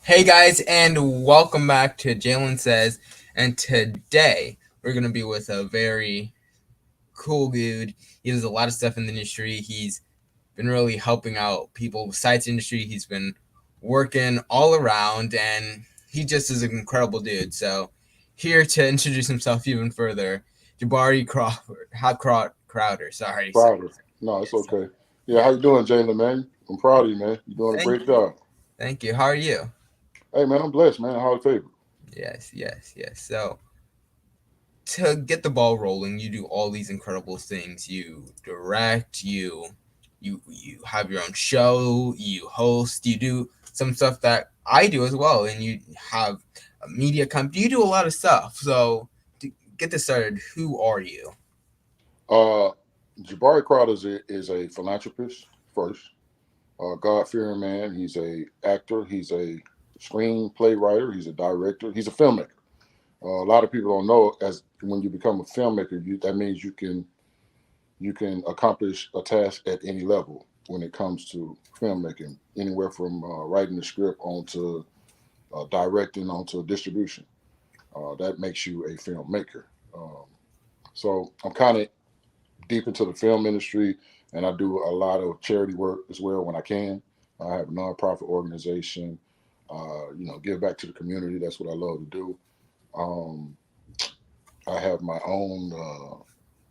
Hey guys, and welcome back to Jalen Says. And today we're gonna be with a very cool dude. He does a lot of stuff in the industry. He's been really helping out people besides the industry. He's been working all around, and he just is an incredible dude. So here to introduce himself even further, Jabari Crowder. Sorry. Proud of. No, it's Yes, okay. Yeah, how yes. you doing, Jalen, man? I'm proud of you, man. You're doing a Thank great you. job. Thank you. How are you? Hey, man, I'm blessed, man. How's favorite? Yes. So to get the ball rolling, you do all these incredible things. You direct, you have your own show, you host, you do some stuff that I do as well, and you have a media company. You do a lot of stuff. So to get this started, who are you? Uh, Jabari Crowder is a philanthropist first, God-fearing man. He's a actor. He's a screenplay writer. He's a director. He's a filmmaker. A lot of people don't know as when you become a filmmaker, that means you can accomplish a task at any level when it comes to filmmaking, anywhere from writing the script onto directing onto distribution. That makes you a filmmaker. Um, so I'm kind of deep into the film industry, and I do a lot of charity work as well when I can. I have a nonprofit organization. Give back to the community. That's what I love to do. Um, I have my own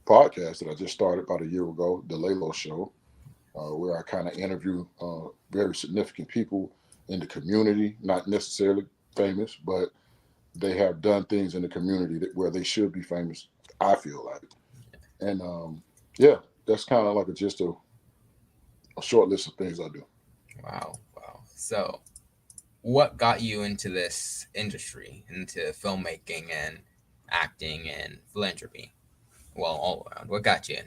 podcast that I just started about a year ago, the Lalo Show, where I kind of interview very significant people in the community, not necessarily famous, but they have done things in the community where they should be famous. I feel like, and yeah, that's kind of like just a short list of things I do. Wow. So what got you into this industry, into filmmaking and acting and philanthropy? Well, all around. What got you in?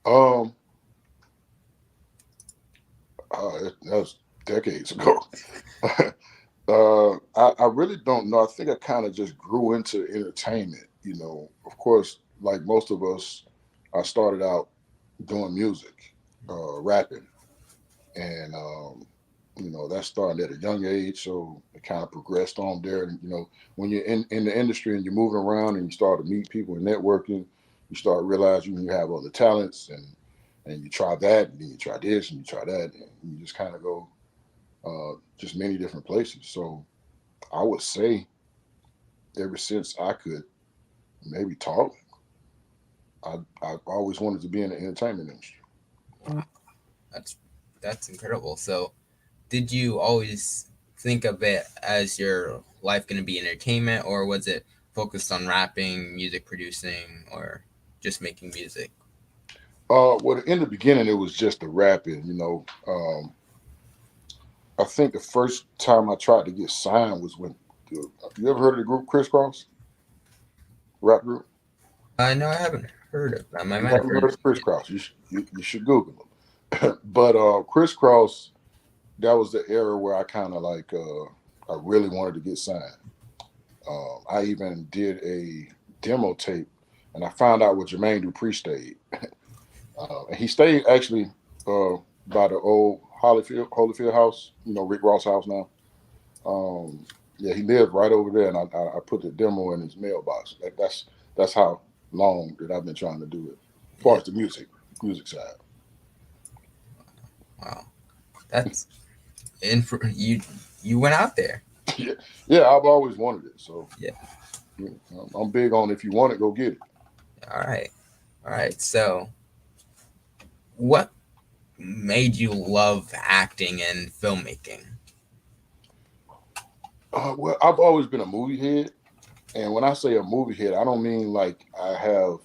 Um, that was decades ago. I really don't know. I think I kind of just grew into entertainment. Of course, like most of us, I started out doing music, rapping, and that started at a young age. So it kind of progressed on there. And when you're in the industry and you're moving around and you start to meet people and networking, you start realizing you have other talents and you try that and then you try this and you try that and you just kind of go just many different places. So I would say ever since I could maybe talk, I've always wanted to be in the entertainment industry. Wow, that's that's incredible. So did you always think of it as your life going to be entertainment, or was it focused on rapping, music producing, or just making music? Well, in the beginning, it was just the rapping. I think the first time I tried to get signed was when you ever heard of the group Crisscross rap group? No, I haven't heard of them. I You might have haven't heard heard of of Crisscross? You should Google them. But Crisscross, that was the era where I kind of like I really wanted to get signed. I even did a demo tape, and I found out where Jermaine Dupri stayed. And he stayed actually uh, by the old Holyfield house, Rick Ross house now. Um, yeah, he lived right over there, and I put the demo in his mailbox. That's how long that I've been trying to do it. As far it. as the music side. Wow, that's you. You went out there. Yeah, yeah, I've always wanted it. So Yeah. I'm big on if you want it, go get it. All right. So, what made you love acting and filmmaking? Well, I've always been a movie head, and when I say a movie head, I don't mean like I have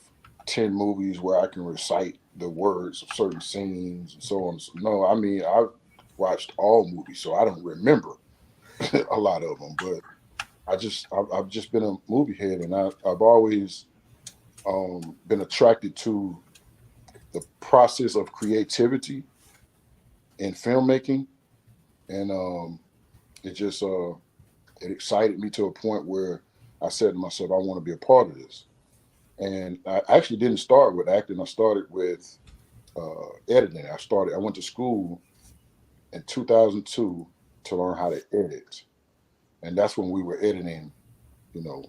10 movies where I can recite the words of certain scenes and so on. No, I mean I've watched all movies, so I don't remember a lot of them. But I've just been a movie head, and I've always been attracted to the process of creativity in filmmaking, and it just it excited me to a point where I said to myself, I want to be a part of this. And I actually didn't start with acting. I started with editing. I went to school in 2002. to learn how to edit, and that's when we were editing. You know,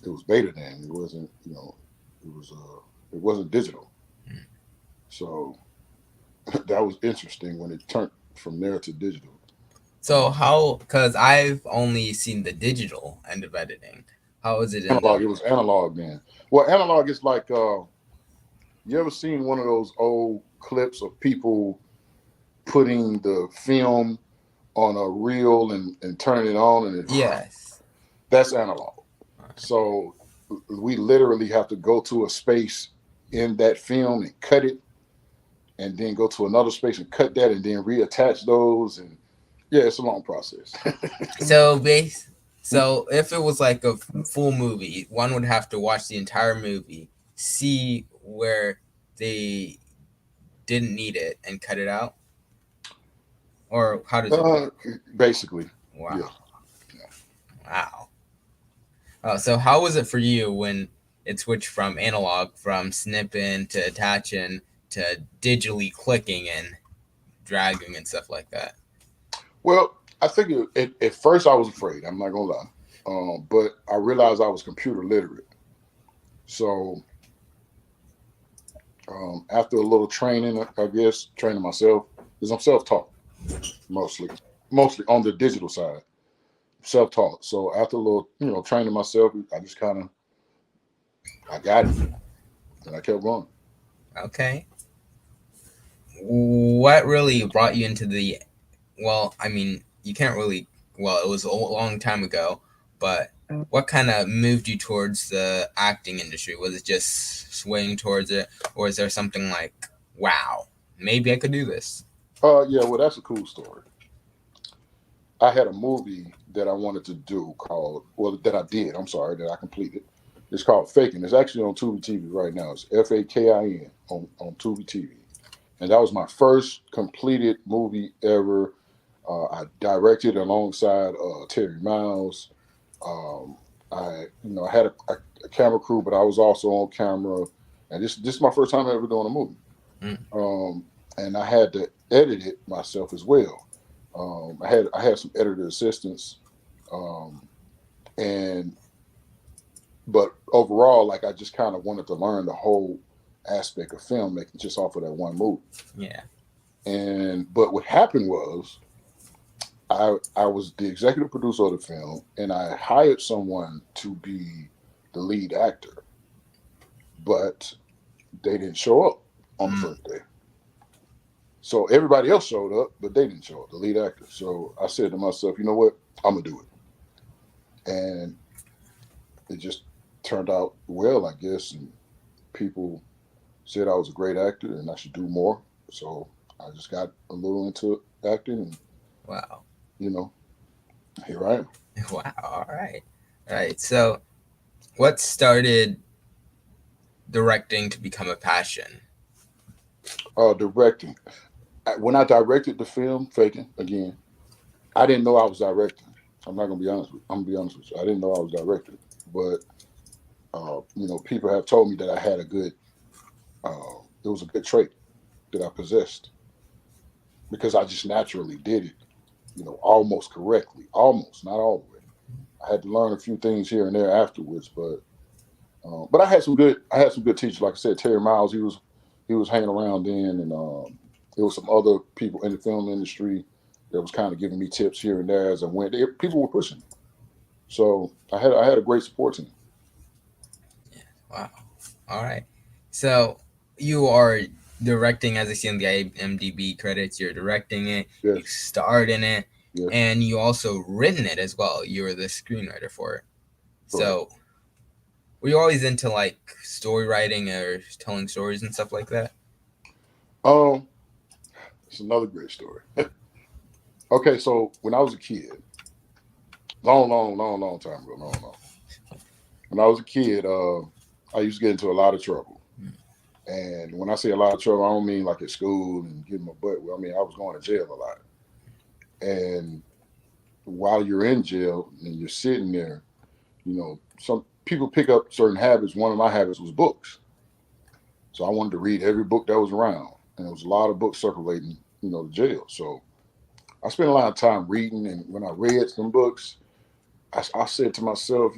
it was beta then. It wasn't. It was. It wasn't digital. So that was interesting when it turned from there to digital. So how? Because I've only seen the digital end of editing. How is it in Analog. the? It was analog then. Well, analog is like. You ever seen one of those old clips of people putting the film on a reel and turning it on and Yes. that's analog. So we literally have to go to a space in that film and cut it, and then go to another space and cut that, and then reattach those. And yeah, it's a long process. So base. So if it was like a full movie, one would have to watch the entire movie, see where they didn't need it, and cut it out. Or how does it uh, work? Basically, yeah. Wow. Wow. Oh, so how was it for you when it switched from analog, from snipping to attaching to digitally clicking and dragging and stuff like that? Well, I think at first I was afraid. I'm not gonna lie, but I realized I was computer literate. So after a little training, I guess training myself because I'm self-taught mostly, mostly on the digital side, self-taught. So after a little, training myself, I just kind of I got it, and I kept going. Okay. What really brought you into the? Well, I mean, you can't really. Well, it was a long time ago, but what kind of moved you towards the acting industry? Was it just swaying towards it, or is there something like, wow, maybe I could do this? Yeah, well, that's a cool story. I had a movie that I wanted to do called, well, that I did. I'm sorry, that I completed. It's called Faking. It's actually on Tubi TV right now. It's FAKIN on Tubi TV, and that was my first completed movie ever. I directed alongside Terry Miles. Um, I had a camera crew, but I was also on camera, and this is my first time ever doing a movie. Mm, Um, and I had to edit it myself as well. I had some editor assistants, um, and but overall, like I just kind of wanted to learn the whole aspect of filmmaking just off of that one movie. yeah. And but what happened was I was the executive producer of the film, and I hired someone to be the lead actor, but they didn't show up on the Mm, first day. So everybody else showed up, but they didn't show up, the lead actor. So I said to myself, you know what? I'm gonna do it. And it just turned out well, I guess. And people said I was a great actor and I should do more. So I just got a little into acting, and wow. you know, here I am. Wow. All right. All right. So, what started directing to become a passion? Directing. When I directed the film, Faking again, I didn't know I was directing. I'm not gonna be honest. I'm gonna be honest with you. I didn't know I was directing, but people have told me that I had a good. It was a good trait that I possessed because I just naturally did it. Almost correctly, almost not all the way. I had to learn a few things here and there afterwards, but I had some good teachers. Like I said, Terry Miles, he was hanging around then, and there was some other people in the film industry that was kind of giving me tips here and there as I went. People were pushing me, so I had a great support team. Wow. All right. So, you are directing, as I see in the IMDb credits, you're directing it, you Yes, starred in it, yes, and you also written it as well. You were the screenwriter for it. correct. So, were you always into like story writing or telling stories and stuff like that? Um, it's another great story. Okay, so when I was a kid, long, long, long, long time ago, long, long. When I was a kid, I used to get into a lot of trouble. And when I say a lot of trouble, I don't mean like at school and getting my butt. Well, I mean I was going to jail a lot. And while you're in jail and you're sitting there, some people pick up certain habits. One of my habits was books. So I wanted to read every book that was around. And there was a lot of books circulating, the jail. So I spent a lot of time reading, and when I read some books, I said to myself,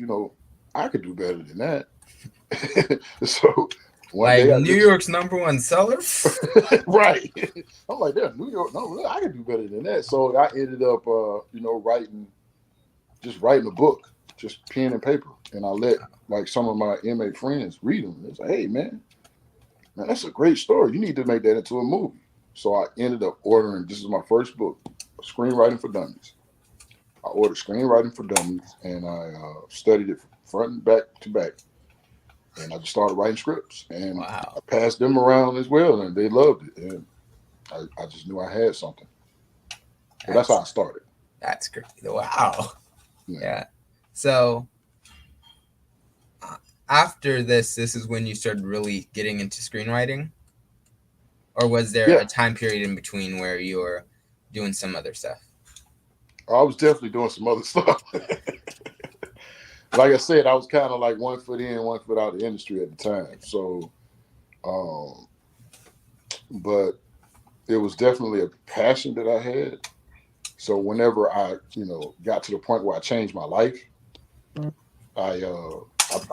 I could do better than that. So one Like day I New just York's #1 seller. right. I'm like, yeah, New York. No, I could do better than that. So I ended up, writing a book, just pen and paper, and I let like some of my inmate friends read them. They say, hey man, that's a great story. You need to make that into a movie. So I ended up ordering. This is my first book, Screenwriting for Dummies. I ordered Screenwriting for Dummies, and I studied it front and back to back. And I just started writing scripts, and I Wow, passed them around as well, and they loved it. And I just knew I had something. So that's how that's I started. that's great. Wow. Yeah. Yeah. So uh, after this is when you started really getting into screenwriting, or was there Yeah. a time period in between where you were doing some other stuff? I was definitely doing some other stuff. Like I said, I was kind of like 1 foot in, 1 foot out of the industry at the time. So, um, but it was definitely a passion that I had. So whenever I, got to the point where I changed my life, I uh,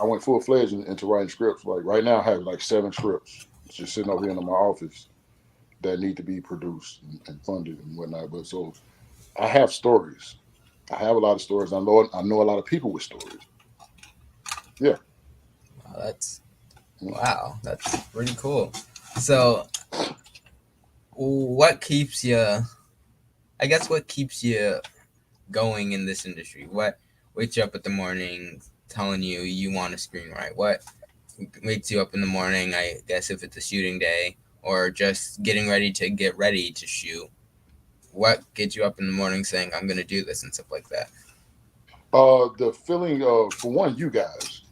I went full fledged into writing scripts. Like right now, I have like 7 scripts just sitting over here in my office that need to be produced and funded and whatnot. But so I have stories. I have a lot of stories. I know a lot of people with stories. Yeah. Wow, that's Mm. wow, that's pretty cool. So, what keeps you? I guess what keeps you going in this industry? What wakes you up in the morning telling you want to screenwrite? What wakes you up in the morning? I guess if it's a shooting day or just getting ready to get ready to shoot. What gets you up in the morning saying I'm gonna do this and stuff like that? The feeling of, for one, you guys,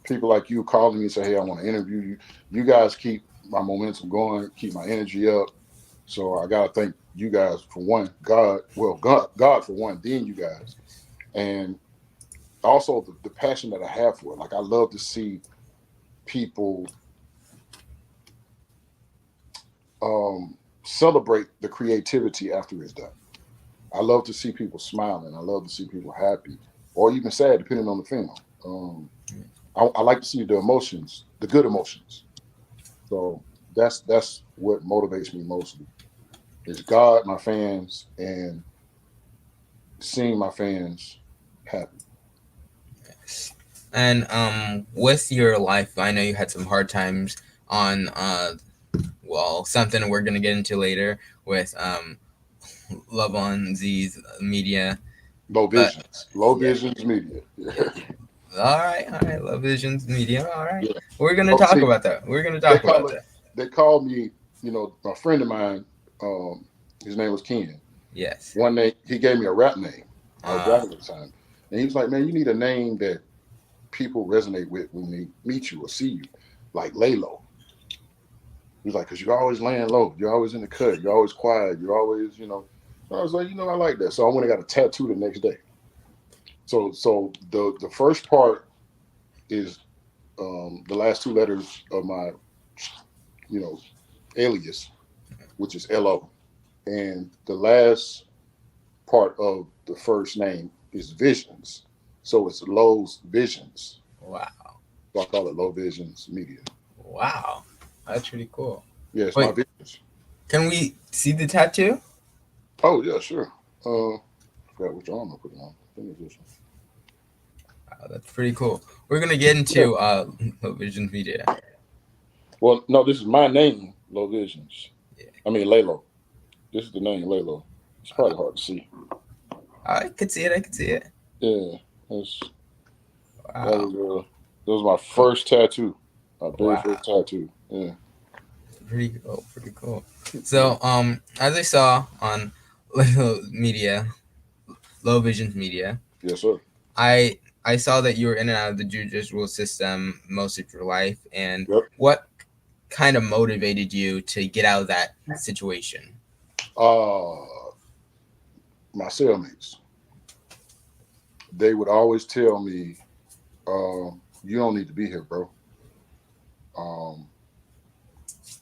people like you calling me and say, "Hey, I want to interview you." You guys keep my momentum going, keep my energy up. So I gotta thank you guys for one. God for one. Then you guys, and also the passion that I have for it. Like I love to see people celebrate the creativity after it's done. I love to see people smiling. I love to see people happy, or even sad, depending on the film. Um, I like to see the emotions, the good emotions. So that's what motivates me mostly. Is God, my fans, and seeing my fans happy. And with your life, I know you had some hard times on well, something we're gonna get into later with Love on Z's media. Low But visions, low yeah, visions media. yeah. All right, Love Vision's media. All right, Yeah. we're gonna Oh, talk see, about that. We're gonna they talk call about it. that. They called me. A friend of mine. His name was Ken. Yes. One day he gave me a rap name. I was Uh, rapping at the time, and he was like, "Man, you need a name that people resonate with when they meet you or see you, like lay low." He was like, "Cause you're always laying low. You're always in the cut. You're always quiet. You're always." So I was like, I like that. So I went and got a tattoo the next day. So the first part is the last 2 letters of my you know alias, which is LO, and the last part of the first name is Visions. So it's Lowe's Visions. wow, So I call it Low Visions Media. wow, that's pretty cool. Yeah, it's my Wait, visions. can we see the tattoo? Oh yeah, sure. I forgot which arm I put it on. I think it's this one. Wow, that's pretty cool. We're gonna get Yeah. into Love Vision's media. Well, no, this is my name, Low Visions. Yeah, I mean Laylo. This is the name, Laylo. It's probably hard to see. I could see it. I could see it. Yeah, that's that Wow, was that was my first tattoo, my very wow, first tattoo. Yeah. pretty cool. Pretty cool. So, as I saw on Little Media, Low Vision's media, Yes, sir. I saw that you were in and out of the judicial system most of your life, and Yep. what kind of motivated you to get out of that situation? Uh, my cellmates, they would always tell me, "You don't need to be here, bro." Um,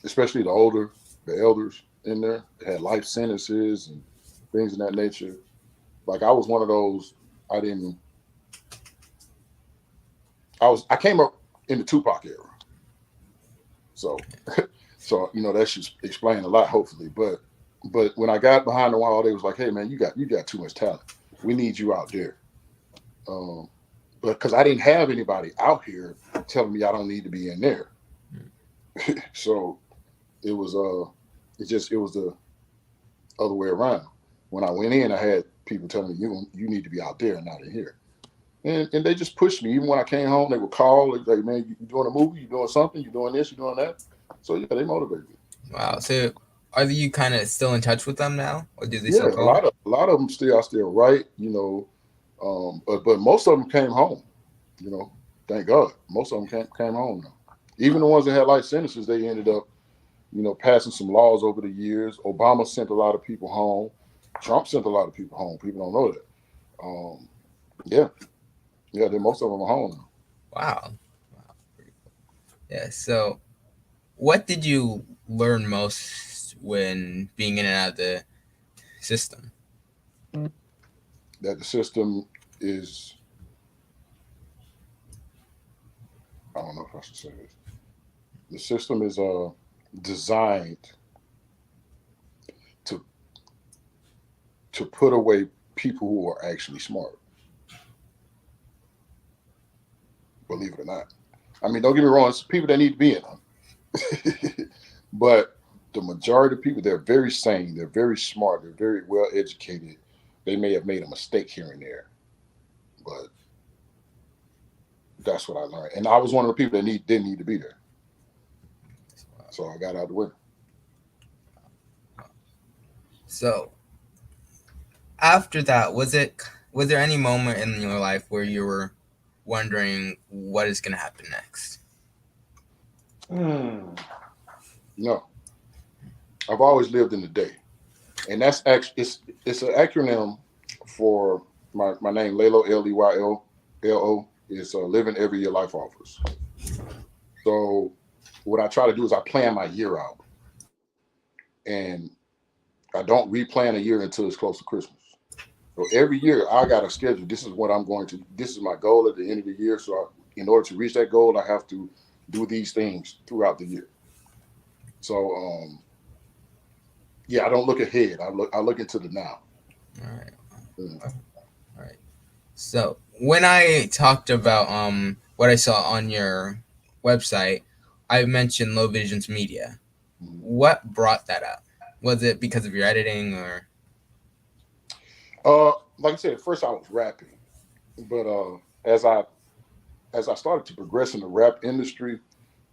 Especially the older, the elders. in there. They had life sentences and things of that nature. Like I was one of those. I didn't. I came up in the Tupac era, so that should explain a lot, hopefully. But when I got behind the wall, they was like, "Hey man, you got too much talent. We need you out there." Um, but because I didn't have anybody out here telling me I don't need to be in there, so it was it was the other way around. When I went in, I had people telling me you need to be out there and not in here. And they just pushed me. Even when I came home, they would call like, "Man, you doing a movie? You doing something? You doing this? You doing that?" So yeah, they motivated me. Wow. So are you kind of still in touch with them now, or do they Yeah, still call? a lot of them still I still write. But most of them came home. You know, thank God, most of them came home now. Even the ones that had life sentences, they ended up passing some laws over the years. Obama sent a lot of people home. Trump sent a lot of people home. People don't know that. Um, yeah, yeah, then most of them are home now. Wow. Wow. Yeah. So what did you learn most when being in and out of the system? That the system is, I don't know if I should say this. The system is designed to put away people who are actually smart. Believe it or not. I mean, don't get me wrong. It's people that need to be in them, but the majority of people, they're very sane. They're very smart. They're very well educated. They may have made a mistake here and there, but that's what I learned. And I was one of the people that didn't need to be there, so I got out of the way. So after that, was there any moment in your life where you were wondering what is going to happen next? Hmm. No, I've always lived in the day, and that's actually it's an acronym for my name, Lelo, Leylo is living every year life offers. So what I try to do is I plan my year out, and I don't replan a year until it's close to Christmas. So every year I got a schedule. This is what I'm going to. This is my goal at the end of the year. So in order to reach that goal, I have to do these things throughout the year. So yeah, I don't look ahead. I look into the now. All right. Mm. All right. So when I talked about what I saw on your website, I mentioned Low Visions Media. Mhm. What brought that up? Was it because of your editing or? Like I said, at first I was rapping, but as I started to progress in the rap industry,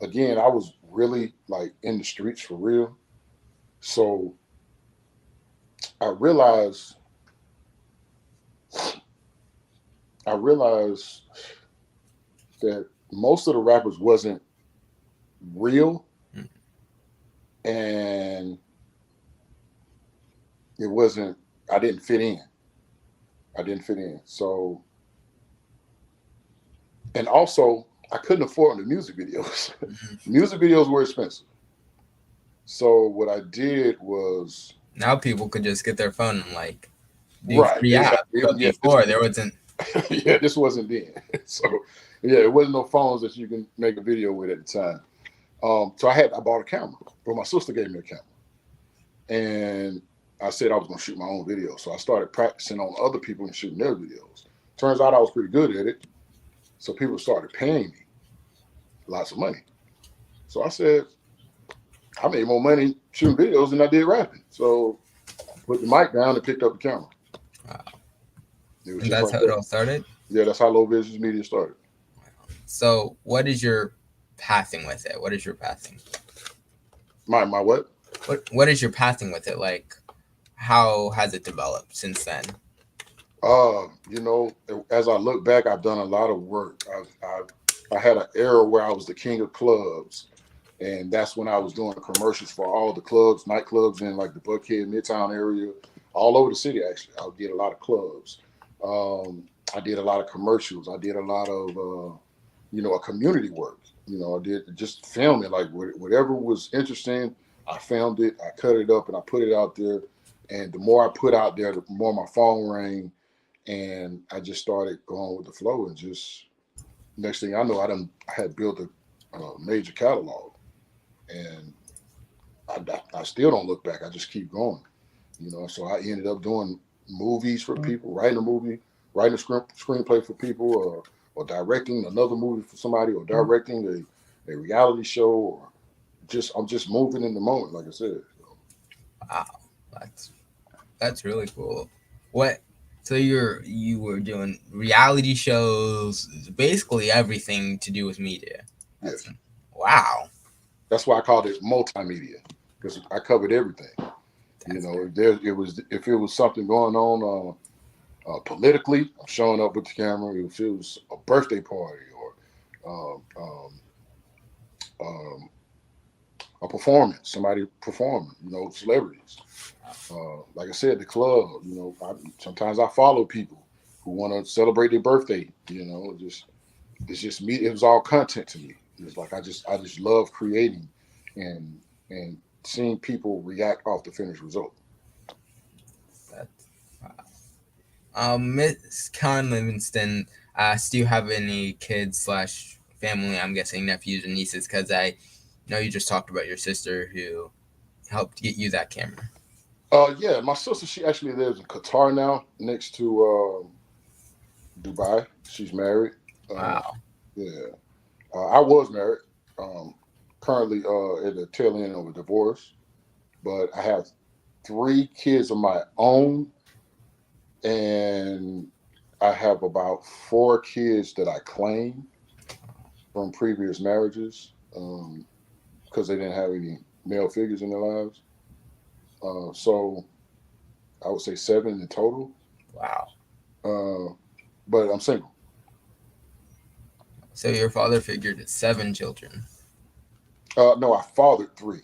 again, I was really like in the streets for real. So I realized I realized that most of the rappers wasn't real, Mm. and it wasn't. I didn't fit in. I didn't fit in. So, and also I couldn't afford the music videos. Music videos were expensive. So what I did was Now people could just get their phone and like do right, free apps, exactly. but Yeah, before there wasn't. yeah, this wasn't then. So yeah, it wasn't no phones that you can make a video with at the time. So I bought a camera, but my sister gave me a camera, and I said I was gonna shoot my own videos. So I started practicing on other people and shooting their videos. Turns out I was pretty good at it, so people started paying me lots of money. So I said I made more money shooting videos than I did rapping. So I put the mic down and picked up the camera. Wow. It was And just that's like how it that. all started. Yeah, that's how Low Visions Media started. So what is your pathing with it? What is your pathing? My what? What is your pathing with it? Like, how has it developed since then? You know, as I look back, I've done a lot of work. I had an era where I was the king of clubs, and that's when I was doing commercials for all the clubs, nightclubs in like the Buckhead, Midtown area, all over the city. Actually, I did a lot of clubs. I did a lot of commercials. I did a lot of a community work. I did just filming, like whatever was interesting. I filmed it, I cut it up, and I put it out there. And the more I put out there, the more my phone rang, and I just started going with the flow. And just next thing I know, I had built a major catalog, and I still don't look back. I just keep going, you know. So I ended up doing movies for people, writing a movie, writing a screenplay for people, or directing another movie for somebody, or directing a reality show, or just I'm just moving in the moment, like I said. Wow, that's that's really cool. What? So you were doing reality shows, basically everything to do with media. That's Yes, wow. that's why I called it multimedia because I covered everything. You That's know, if it was something going on politically, I'm showing up with the camera. If it was a birthday party or um, a performance, somebody performing, you know, celebrities. Like I said, the club, you know, sometimes I follow people who want to celebrate their birthday. You know, it's just me. It was all content to me. It's like I just love creating and seeing people react off the finished result. that's wow. Miss Karen Livingston, do you have any kids slash family? I'm guessing nephews and nieces, because I know you just talked about your sister who helped get you that camera. Yeah, my sister, she actually lives in Qatar now, next to Dubai. She's married. Uh, Wow. yeah, I was married. Um, Currently at the tail end of a divorce, but I have three kids of my own, and I have about four kids that I claim from previous marriages because they didn't have any male figures in their lives. So I would say seven in total. Wow. Uh, but I'm single. So your father figured it's 7 children. No, I fathered three,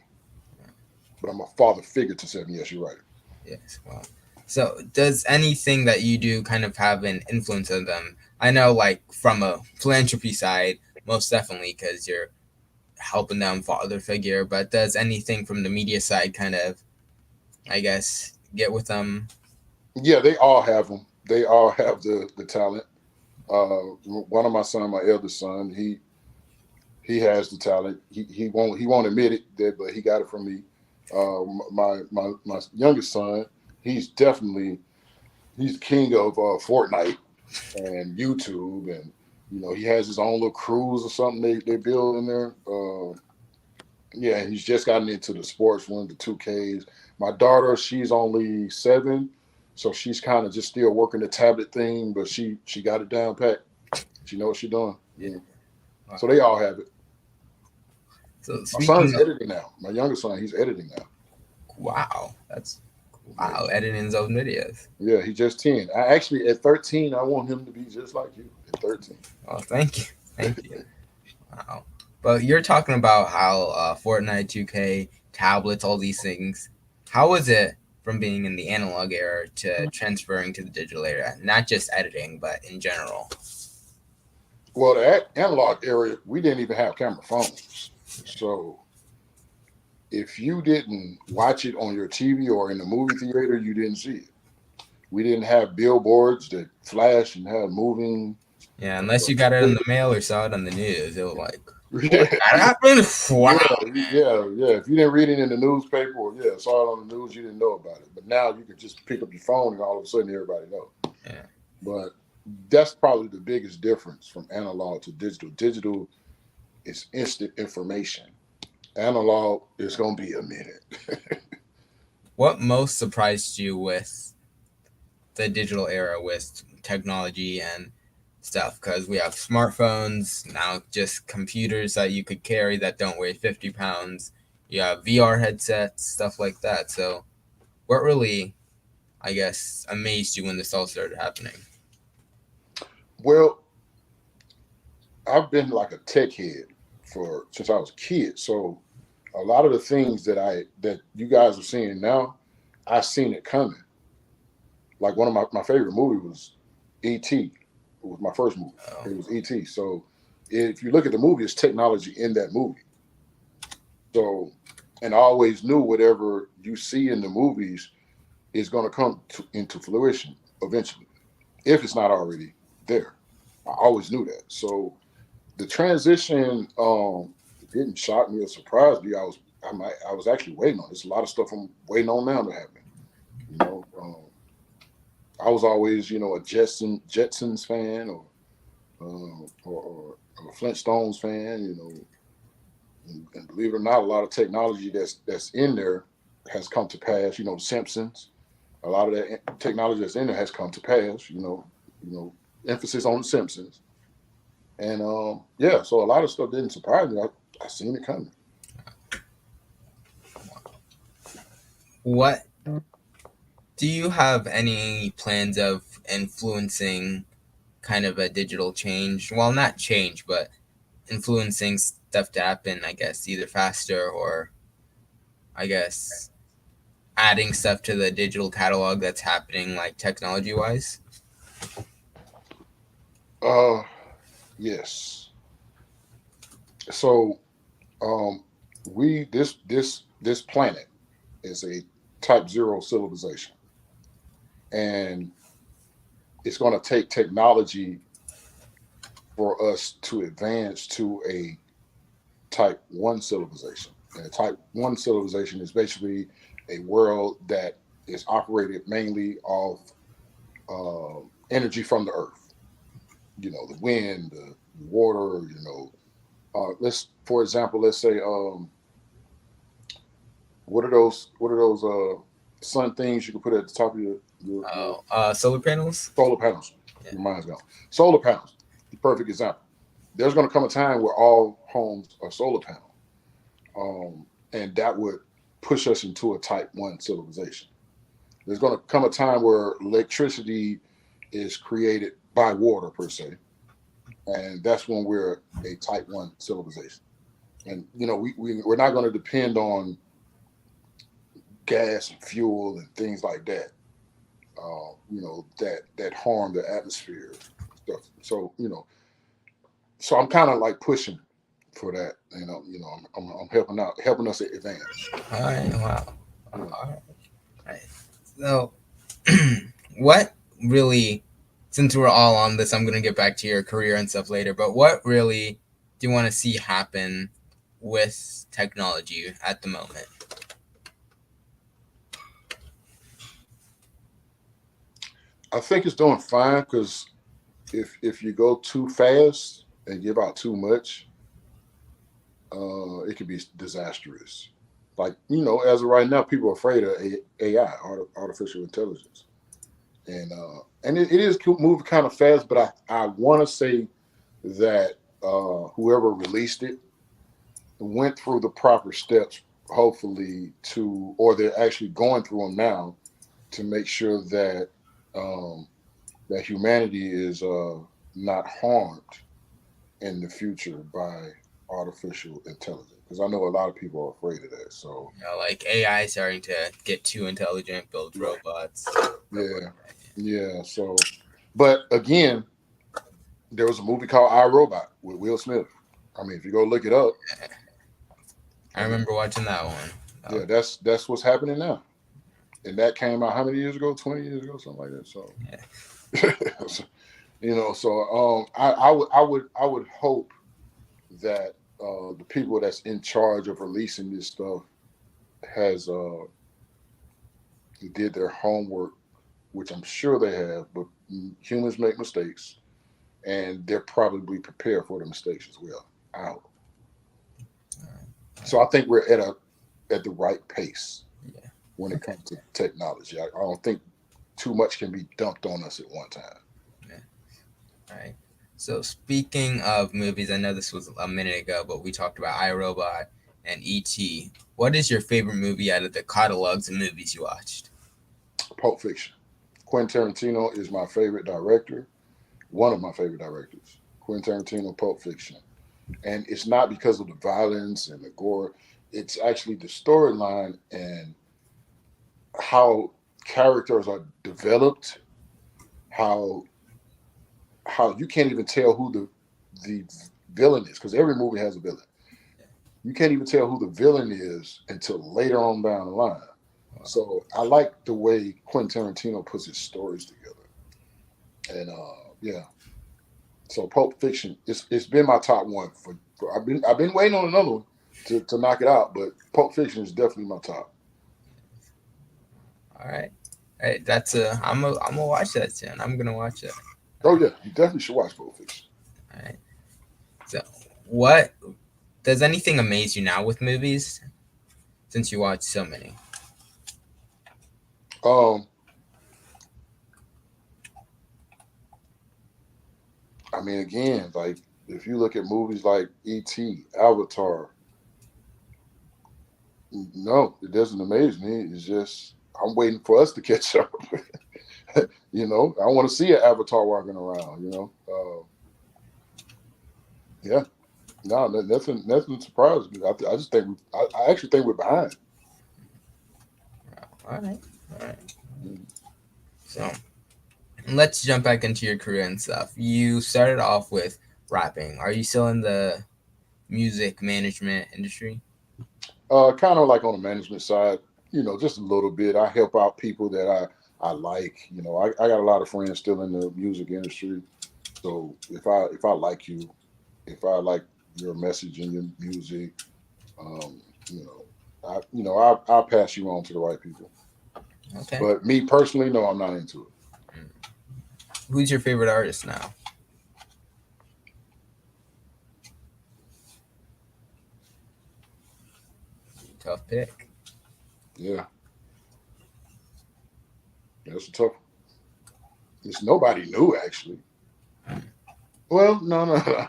but I'm a father figure to seven. Yes, you're right. Yes. Wow. So does anything that you do kind of have an influence on them? I know, like from a philanthropy side, most definitely, because you're helping them father figure. But does anything from the media side kind of, I guess, get with them? Yeah, they all have them. They all have the talent. One of my son, my eldest son, he has the talent. He won't admit it, but he got it from me. My youngest son, he's definitely he's king of Fortnite and YouTube, and you know he has his own little cruise or something they build in there. Yeah, he's just gotten into the sports one, the 2Ks. My daughter, she's only 7, so she's kind of just still working the tablet thing, but she got it down pat. She knows what she's doing. Yeah. Yeah. Wow. So they all have it. So My son's speaking of, editing now. My youngest son, he's editing now. wow, that's Yeah, wow, editing his own videos. yeah, he's just 10. I actually at 13, I want him to be just like you at 13. Oh, thank you, thank you. Wow. But you're talking about how Fortnite, 2K, tablets, all these things. How was it from being in the analog era to transferring to the digital era? Not just editing, but in general. Well, the analog area, we didn't even have camera phones. So if you didn't watch it on your TV or in the movie theater, you didn't see it. We didn't have billboards that flash and have moving. Yeah, unless you got it in the mail or saw it on the news, it was like, what? Yeah, That happened? yeah, Wow. yeah. If you didn't read it in the newspaper or saw it on the news, you didn't know about it. But now you can just pick up your phone and all of a sudden everybody knows. Yeah. But that's probably the biggest difference from analog to digital. Digital is instant information. Analog is gonna be a minute. What most surprised you with the digital era with technology and stuff? Because we have smartphones now, just computers that you could carry that don't weigh 50 pounds. You have VR headsets, stuff like that. So, what really, I guess, amazed you when this all started happening? Well, I've been like a tech head for since I was a kid. So a lot of the things that you guys are seeing now, I seen it coming. Like one of my favorite movie was E.T. It was my first movie. Oh, It was E.T. So if you look at the movie, it's technology in that movie. So And I always knew whatever you see in the movies is going to come into fruition eventually, if it's not already there. I always knew that. So the transition didn't shock me or surprise me. I was actually waiting on. There's a lot of stuff I'm waiting on now to happen. You know, I was always a Jetsons fan or a Flintstones fan. And believe it or not, a lot of technology that's in there has come to pass. The Simpsons, a lot of that technology that's in there has come to pass. Emphasis on the Simpsons, and yeah, so a lot of stuff didn't surprise me. I seen it coming. What do you have any plans of influencing kind of a digital change? Well, not change, but influencing stuff to happen, I guess, either faster or, I guess, adding stuff to the digital catalog that's happening, like technology wise? Uh, yes. So um, we this planet is a type zero civilization, and it's going to take technology for us to advance to a type one civilization. And a type one civilization is basically a world that is operated mainly off energy from the earth. The wind, the water. For example, let's say, what are those sun things you can put at the top of your Oh, solar panels? solar panels? Yeah. Your mind's gone. Solar panels, the perfect example. There's going to come a time where all homes are solar panel, and that would push us into a type one civilization. There's going to come a time where electricity is created by water per se, and that's when we're a type one civilization. And we're not going to depend on gas and fuel and things like that. That harm the atmosphere stuff. So I'm kind of like pushing for that. I'm helping us advance. All right, wow. Yeah. All right. So, what really, since we're all on this, I'm going to get back to your career and stuff later, but what really do you want to see happen with technology at the moment? I think it's doing fine because if you go too fast and give out too much, it could be disastrous. Like as of right now, people are afraid of AI, artificial intelligence, and it is moving kind of fast. But I want to say that whoever released it went through the proper steps, hopefully or they're actually going through them now to make sure um, that humanity is not harmed in the future by artificial intelligence. Because I know a lot of people are afraid of that. So Like AI starting to get too intelligent, build yeah, robots. yeah, yeah. So, but again, there was a movie called I, Robot with Will Smith. I mean, if you go look it up, I I mean, remember watching that one. yeah, that's what's happening now. And that came out how many years ago? 20 years ago, something like that. So, Yeah. so, I would hope that the people that's in charge of releasing this stuff has did their homework, which I'm sure they have. But humans make mistakes, and they're probably prepared for the mistakes as well. I hope. So I think we're at the right pace Yeah. when it Okay. comes to technology. I don't think too much can be dumped on us at one time. Yeah. All right. So speaking of movies, I know this was a minute ago, but we talked about iRobot and E.T. What is your favorite movie out of the catalogs of movies you watched? Pulp Fiction. Quentin Tarantino is my favorite director, one of my favorite directors. Quentin Tarantino, Pulp Fiction. And it's not because of the violence and the gore, it's actually the storyline and how characters are developed, how how you can't even tell who the villain is because every movie has a villain. you can't even tell who the villain is until later on down the line. Wow. So I like the way Quentin Tarantino puts his stories together. And yeah, so Pulp Fiction, it's been my top one for I've been waiting on another one to knock it out, but Pulp Fiction is definitely my top. All right. Hey, that's a. I'm gonna watch that soon. I'm gonna watch it. Oh yeah, you definitely should watch Pulp Fiction. All right. So, what does anything amaze you now with movies? Since you watch so many. Um, I mean, again, like if you look at movies like E.T., Avatar, no, it doesn't amaze me. It's just I'm waiting for us to catch up. I want to see an Avatar walking around. Yeah, no, nothing surprises me. I just think I actually think we're behind. All right. All right. So, let's jump back into your career and stuff. You started off with rapping. Are you still in the music management industry? Kind of like on the management side, just a little bit. I help out people that I like. I got a lot of friends still in the music industry. So if I like you, if I like your message and your music, um, I'll pass you on to the right people. Okay. But me personally, no, I'm not into it. Who's your favorite artist now? Tough pick. Yeah, that's a tough. It's nobody new actually. Well, no, no.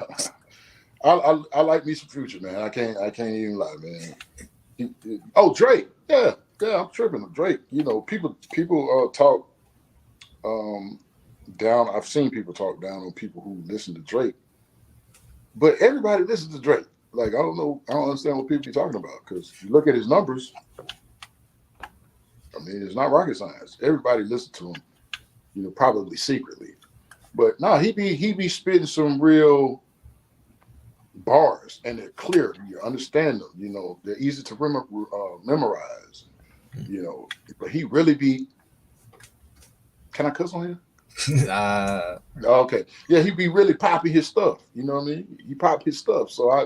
I like me some Future, man. I can't even lie, man. Oh, Drake. Yeah, yeah. I'm tripping. Drake. People talk um down. I've seen people talk down on people who listen to Drake, but everybody listens to Drake. Like I don't know. I don't understand what people be talking about because you look at his numbers. I mean, it's not rocket science. Everybody listens to him. Probably secretly. But no, he be spitting some real bars, and they're clear. You understand them. They're easy to memorize. But he really be. Can I cuss on here? uh, Okay, yeah, he be really popping his stuff. You know what I mean? He pop his stuff. So I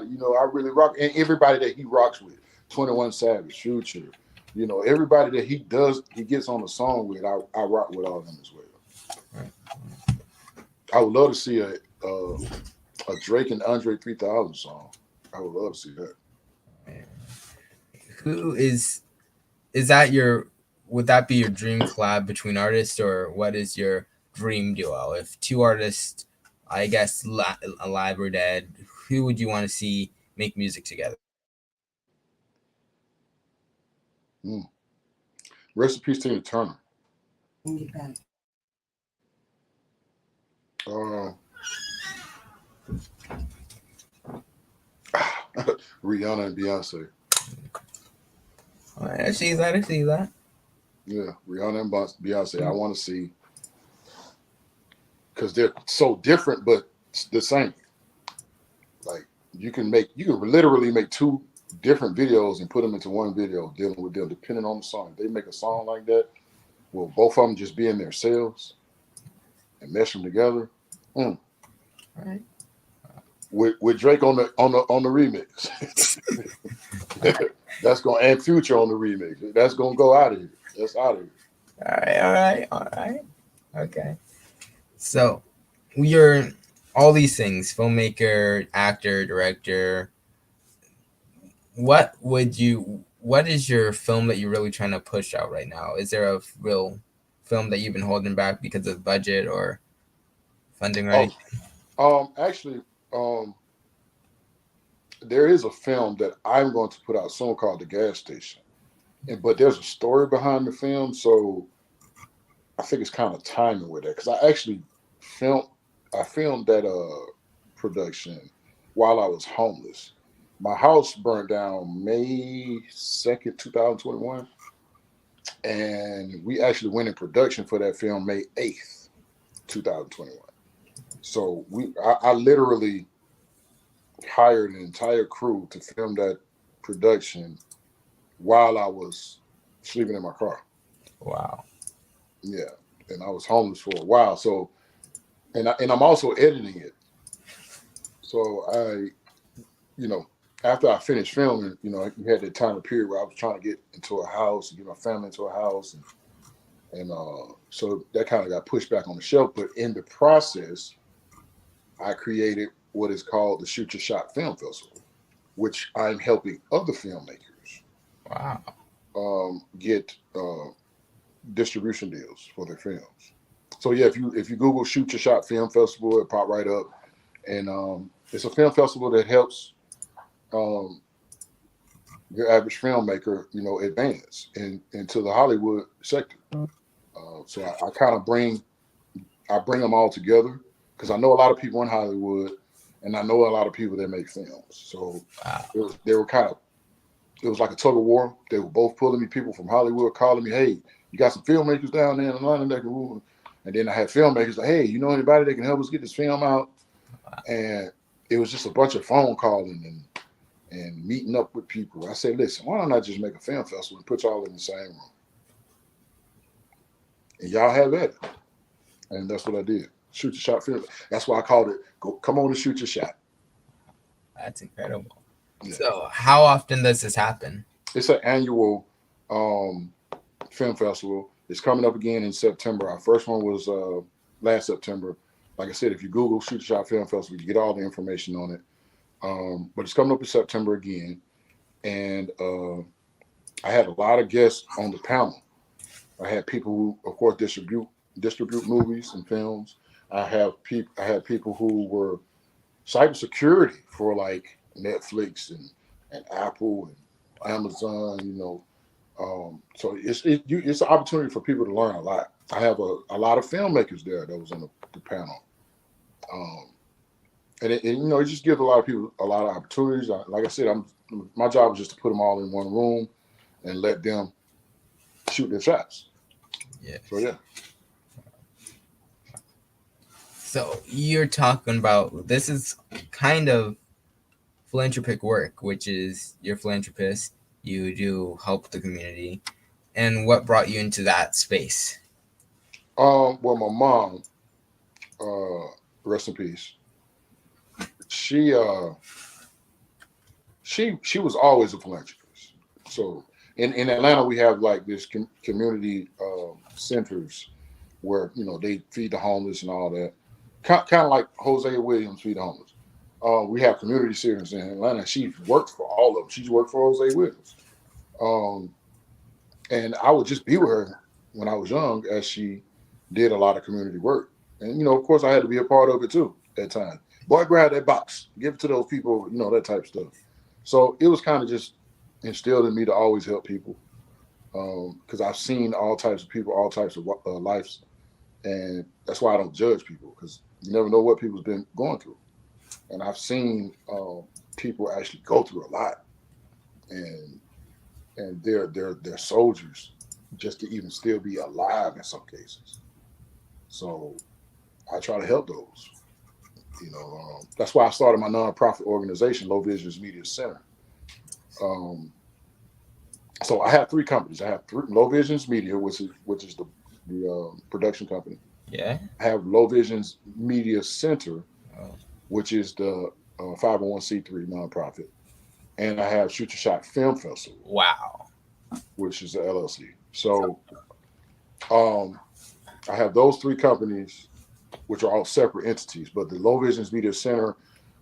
really rock, and everybody that he rocks with, 21 Savage, Future, everybody that he gets on the song with, I rock with all of them as well. I would love to see a Drake and Andre 3000 song. I would love to see that. who is that your? Would that be your dream collab between artists, or what is your dream duo? If two artists, I guess, alive or dead, who would you want to see make music together? Mm. Rest in peace, Tina Turner. Uh, Rihanna and Beyonce. All right, I see that. I see that. Yeah, Rihanna and Beyonce. I want to see because they're so different, but the same. Like you can literally make two different videos and put them into one video dealing with them, depending on the song. If they make a song like that, will both of them just be in their cells and mesh them together? Mm. All right. With Drake on the remix, that's gonna and Future on the remix. That's gonna go out of here. That's out of here. All right. All right. All right. Okay. So you're all these things: filmmaker, actor, director. What is your film that you're really trying to push out right now? Is there a real film that you've been holding back because of budget or funding or Oh, anything? actually, um, there is a film that I'm going to put out soon called The Gas Station, but there's a story behind the film, so I think it's kind of timing with that because filmed I filmed that production while I was homeless. My house burned down May 2nd, 2021, and we actually went in production for that film May 8th, 2021. So I literally hired an entire crew to film that production while I was sleeping in my car. Wow. Yeah, and I was homeless for a while. So, and I'm also editing it. So you know, after I finished filming, you had that time of period where I was trying to get into a house, get my family into a house, and so that kind of got pushed back on the shelf. But in the process, I created what is called the Shoot Your Shot Film Festival, which I'm helping other filmmakers Wow. get distribution deals for their films. So yeah, if you Google Shoot Your Shot Film Festival, it pop right up, and it's a film festival that helps um, your average filmmaker, advance into the Hollywood sector. So I kind of bring them all together because I know a lot of people in Hollywood, and I know a lot of people that make films. So Wow. it was like a tug of war. They were both pulling me, people from Hollywood calling me, hey, you got some filmmakers down there in London that can move. And then I had filmmakers like, hey, you know anybody that can help us get this film out? And it was just a bunch of phone calling and meeting up with people. I said, listen, why don't I just make a film festival and put y'all in the same room? And y'all have at it. And that's what I did. Shoot your shot film. That's why I called it come on and shoot your shot. That's incredible. Yeah. So, how often does this happen? It's an annual film festival. It's coming up again in September. Our first one was last September. Like I said, if you Google Shoot Your Shot Film Festival, you get all the information on it. But it's coming up in September again. And I had a lot of guests on the panel. I had people who, of course, distribute movies and films. I had people who were cybersecurity for like Netflix and Apple and Amazon. So it's an opportunity for people to learn a lot. I have a lot of filmmakers there that was on the panel, and it just gives a lot of people a lot of opportunities. Like I said, my job was just to put them all in one room and let them shoot their shots. Yeah. So yeah. So you're talking about this is kind of philanthropic work, which is you're a philanthropist, you do help the community, and what brought you into that space? Well, my mom, rest in peace. She she was always a philanthropist. So in Atlanta, we have like this community centers where they feed the homeless and all that. Kind of like Jose Williams feed the homeless. We have community centers in Atlanta. She worked for all of them. She's worked for Jose Williams. And I would just be with her when I was young as she did a lot of community work. And, of course, I had to be a part of it too at times. Boy, grab that box, give it to those people, that type of stuff. So it was kind of just instilled in me to always help people because I've seen all types of people, all types of lives. And that's why I don't judge people because you never know what people's been going through. And I've seen people actually go through a lot. And they're soldiers just to even still be alive in some cases. So I try to help those. That's why I started my nonprofit organization, Low Visions Media Center. So I have three companies. I have Low Visions Media, which is the production company. Yeah. I have Low Visions Media Center, which is the 501c3 nonprofit, and I have Shoot Your Shot Film Festival. Wow. Which is the LLC. So I have those three companies, which are all separate entities. But the Low Visions Media Center,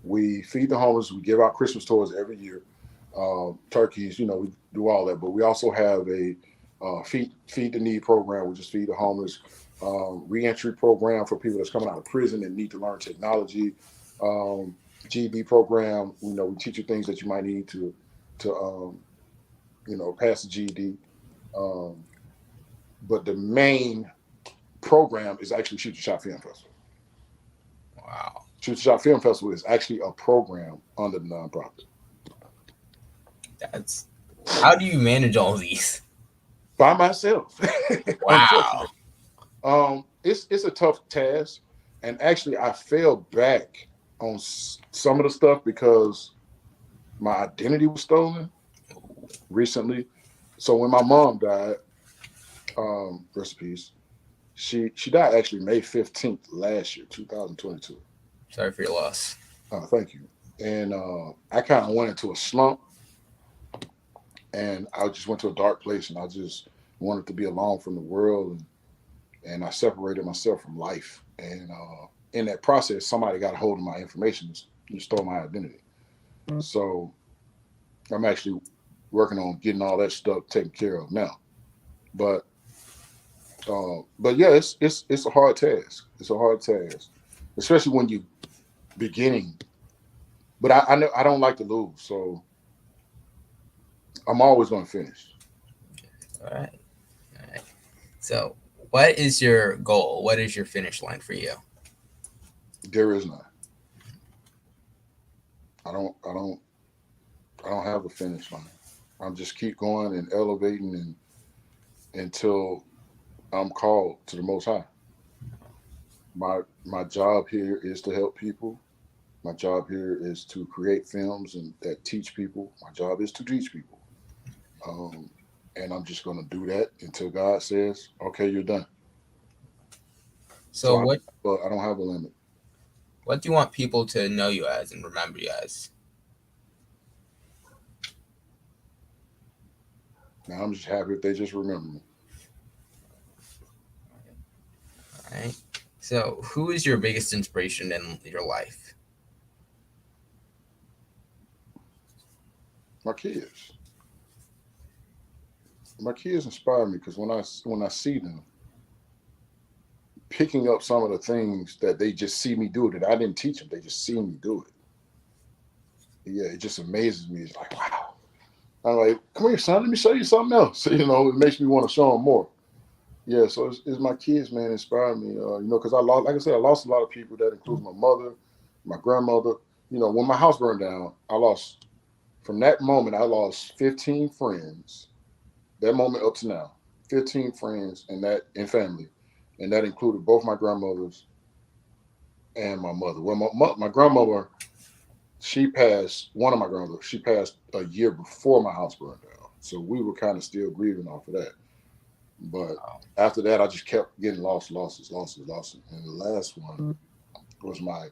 we feed the homeless. We give out Christmas toys every year. Turkeys, we do all that. But we also have a feed the need program, which is feed the homeless. Reentry program for people that's coming out of prison and need to learn technology. GED program, we teach you things that you might need to pass the GED. But the main program is actually Shoot Your Shot Film Festival. Wow. Shoot Your Shot Film Festival is actually a program under the nonprofit. How do you manage all these? By myself. Wow. It's a tough task. And actually, I fell back on some of the stuff because my identity was stolen. recently. So when my mom died, rest in peace, she died actually May 15th last year, 2022. Sorry for your loss. Thank you. And I kind of went into a slump, and I just went to a dark place, and I just wanted to be alone from the world, and I separated myself from life. And in that process, somebody got a hold of my information and stole my identity. So I'm actually working on getting all that stuff taken care of now. But yeah, it's a hard task. It's a hard task, especially when you beginning. But I know I don't like to lose, so I'm always going to finish. All right. All right. So, what is your goal? What is your finish line for you? There is none. I don't. I don't. I don't have a finish line. I'm just keep going and elevating and until I'm called to the Most High. My job here is to help people. My job here is to create films and that teach people. My job is to teach people. Um, and I'm just going to do that until God says, "Okay, you're done." So So, I don't have a limit. what do you want people to know you as and remember you as? Now I'm just happy if they just remember me. All right. So, who is your biggest inspiration in your life? My kids. My kids inspire me because when I see them picking up some of the things that they just see me do that I didn't teach them, they just see me do it. Yeah, it just amazes me. It's like, wow. I'm like, come here, son. Let me show you something else. It makes me want to show them more. Yeah, so it's my kids, man, inspire me. Because I lost, like I said, I lost a lot of people. That includes my mother, my grandmother. When my house burned down, I lost. From that moment, I lost 15 friends. That moment up to now, 15 friends and family, and that included both my grandmothers and my mother. Well, my grandmother, she passed. One of my grandmothers, she passed a year before my house burned down. So we were kind of still grieving off of that. But Wow. after that, I just kept getting losses. And the last one was my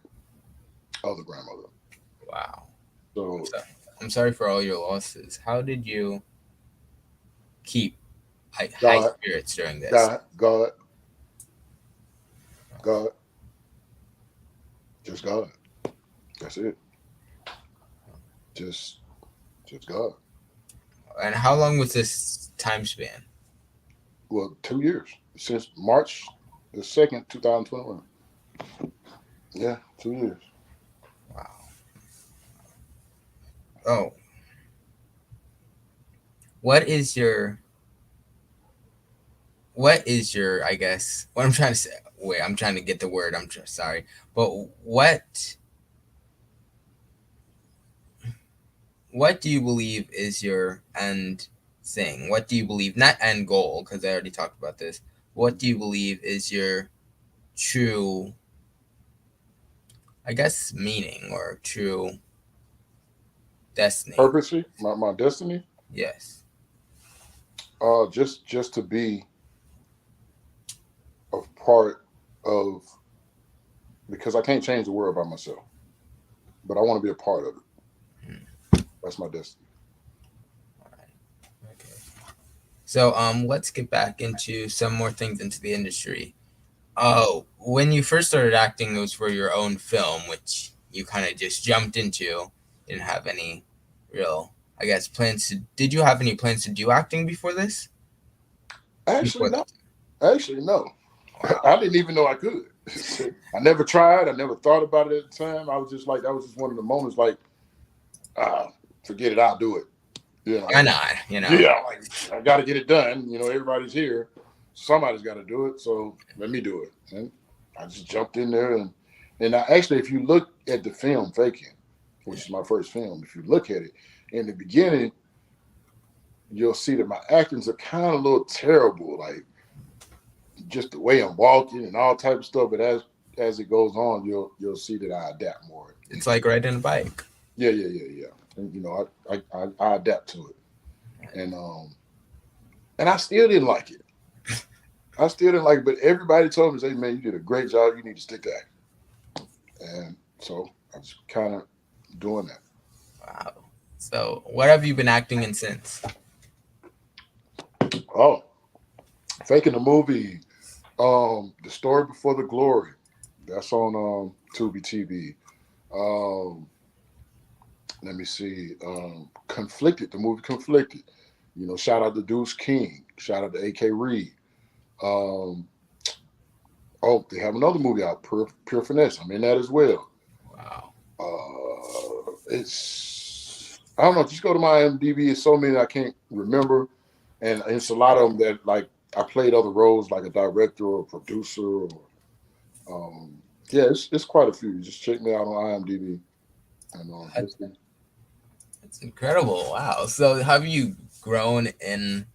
other grandmother. Wow. I'm So sorry. I'm sorry for all your losses. How did you keep high God, spirits during this? God, God, God, just God. That's it. Just, just God. And how long was this time span? Well, 2 years since March 2021. Yeah, 2 years. Wow. Oh, what is your I guess what I'm trying to say, wait, I'm trying to get the word, I'm just sorry, but what do you believe is your end thing? What do you believe, not end goal, because I already talked about this. What do you believe is your true, I guess, meaning or true destiny? Purposely, my destiny. Yes. Just to be a part of because I can't change the world by myself, but I want to be a part of it. Hmm. That's my destiny. All right. Okay. So let's get back into some more things into the industry. Oh, when you first started acting, it was for your own film, which you kind of just jumped into. You didn't have any real, I guess, plans to. Did you have any plans to do acting before this? Actually, Before no. that? Actually, no. Wow. I didn't even know I could. I never tried. I never thought about it at the time. I was just like, that was just one of the moments. Like, ah, forget it. I'll do it. Why not? You know. Yeah. Like I got to get it done. Everybody's here. Somebody's got to do it. So let me do it. And I just jumped in there and actually, if you look at the film Faking, which is my first film, if you look at it in the beginning, you'll see that my actions are kind of a little terrible, like just the way I'm walking and all type of stuff. But as it goes on, you'll see that I adapt more It's into like it. riding a bike. Yeah. And I adapt to it. and I still didn't like it. I still didn't like it, but everybody told me, "Hey man, you did a great job. You need to stick to acting." And so I was kind of doing that. Wow. So, what have you been acting in since? Oh, faking the movie, the story before the glory. That's on Tubi TV. Um, let me see. Conflicted, the movie Conflicted. You know, shout out to Deuce King. Shout out to A.K. Reed. Um, oh, they have another movie out, Pure Finesse. I'm in that as well. Wow. It's I don't know. Just go to my IMDb. It's so many I can't remember, and it's a lot of them that like I played other roles, like a director or a producer, or yeah, it's quite a few. Just check me out on IMDb, and That, that's incredible. Wow. So, have you grown in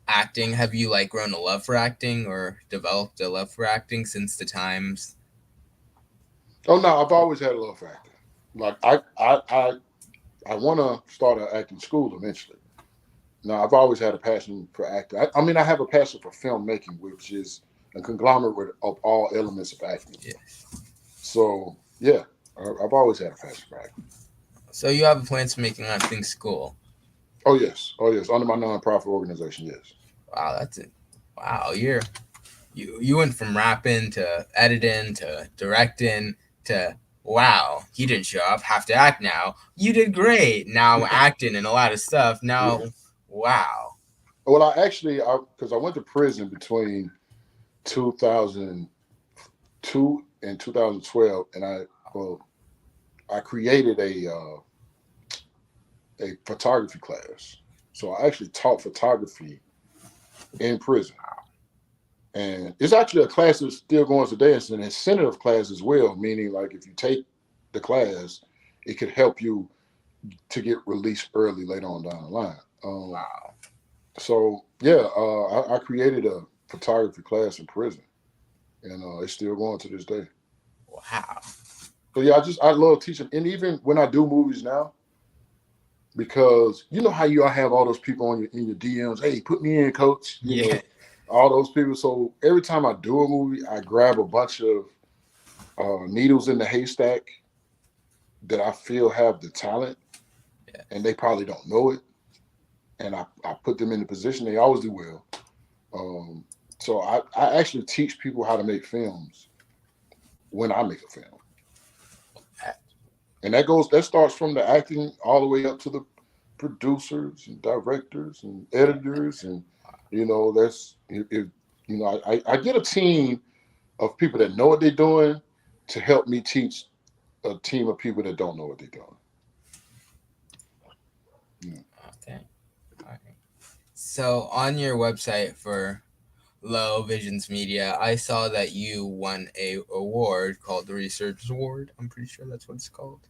acting? Have you like grown a love for acting or developed a love for acting since the times? oh no, I've always had a love for acting. Like I want to start an acting school eventually. Now I've always had a passion for acting. I mean, I have a passion for filmmaking, which is a conglomerate of all elements of acting. Yeah. So yeah, I've always had a passion for acting. So, you have plans to make an acting school? Oh yes, under my nonprofit organization, yes. Wow, that's it. Wow, you went from rapping to editing to directing to wow, he didn't show up, have to act now. You did great. Now acting and a lot of stuff. Yeah. Now, wow. Well, because I went to prison between 2002 and 2012, and I created a photography class. So I actually taught photography in prison. And it's actually a class that's still going today. It's an incentive class as well, meaning like if you take the class, it could help you to get released early later on down the line. Wow. So yeah, I created a photography class in prison, and it's still going to this day. Wow. So yeah, I love teaching, and even when I do movies now, because you know how you all have all those people on your in your DMs. Hey, put me in, coach. You Yeah. know, all those people. So every time I do a movie, I grab a bunch of needles in the haystack that I feel have the talent, Yeah. and they probably don't know it, and I put them in the position. They always do well. Um, so I actually teach people how to make films when I make a film, and that starts from the acting all the way up to the producers and directors and editors, and you know that's if you know I get a team of people that know what they're doing to help me teach a team of people that don't know what they're doing. Yeah. Okay. All right. So on your website for Low Visions Media, I saw that you won a award called the Research Award. I'm pretty sure that's what it's called.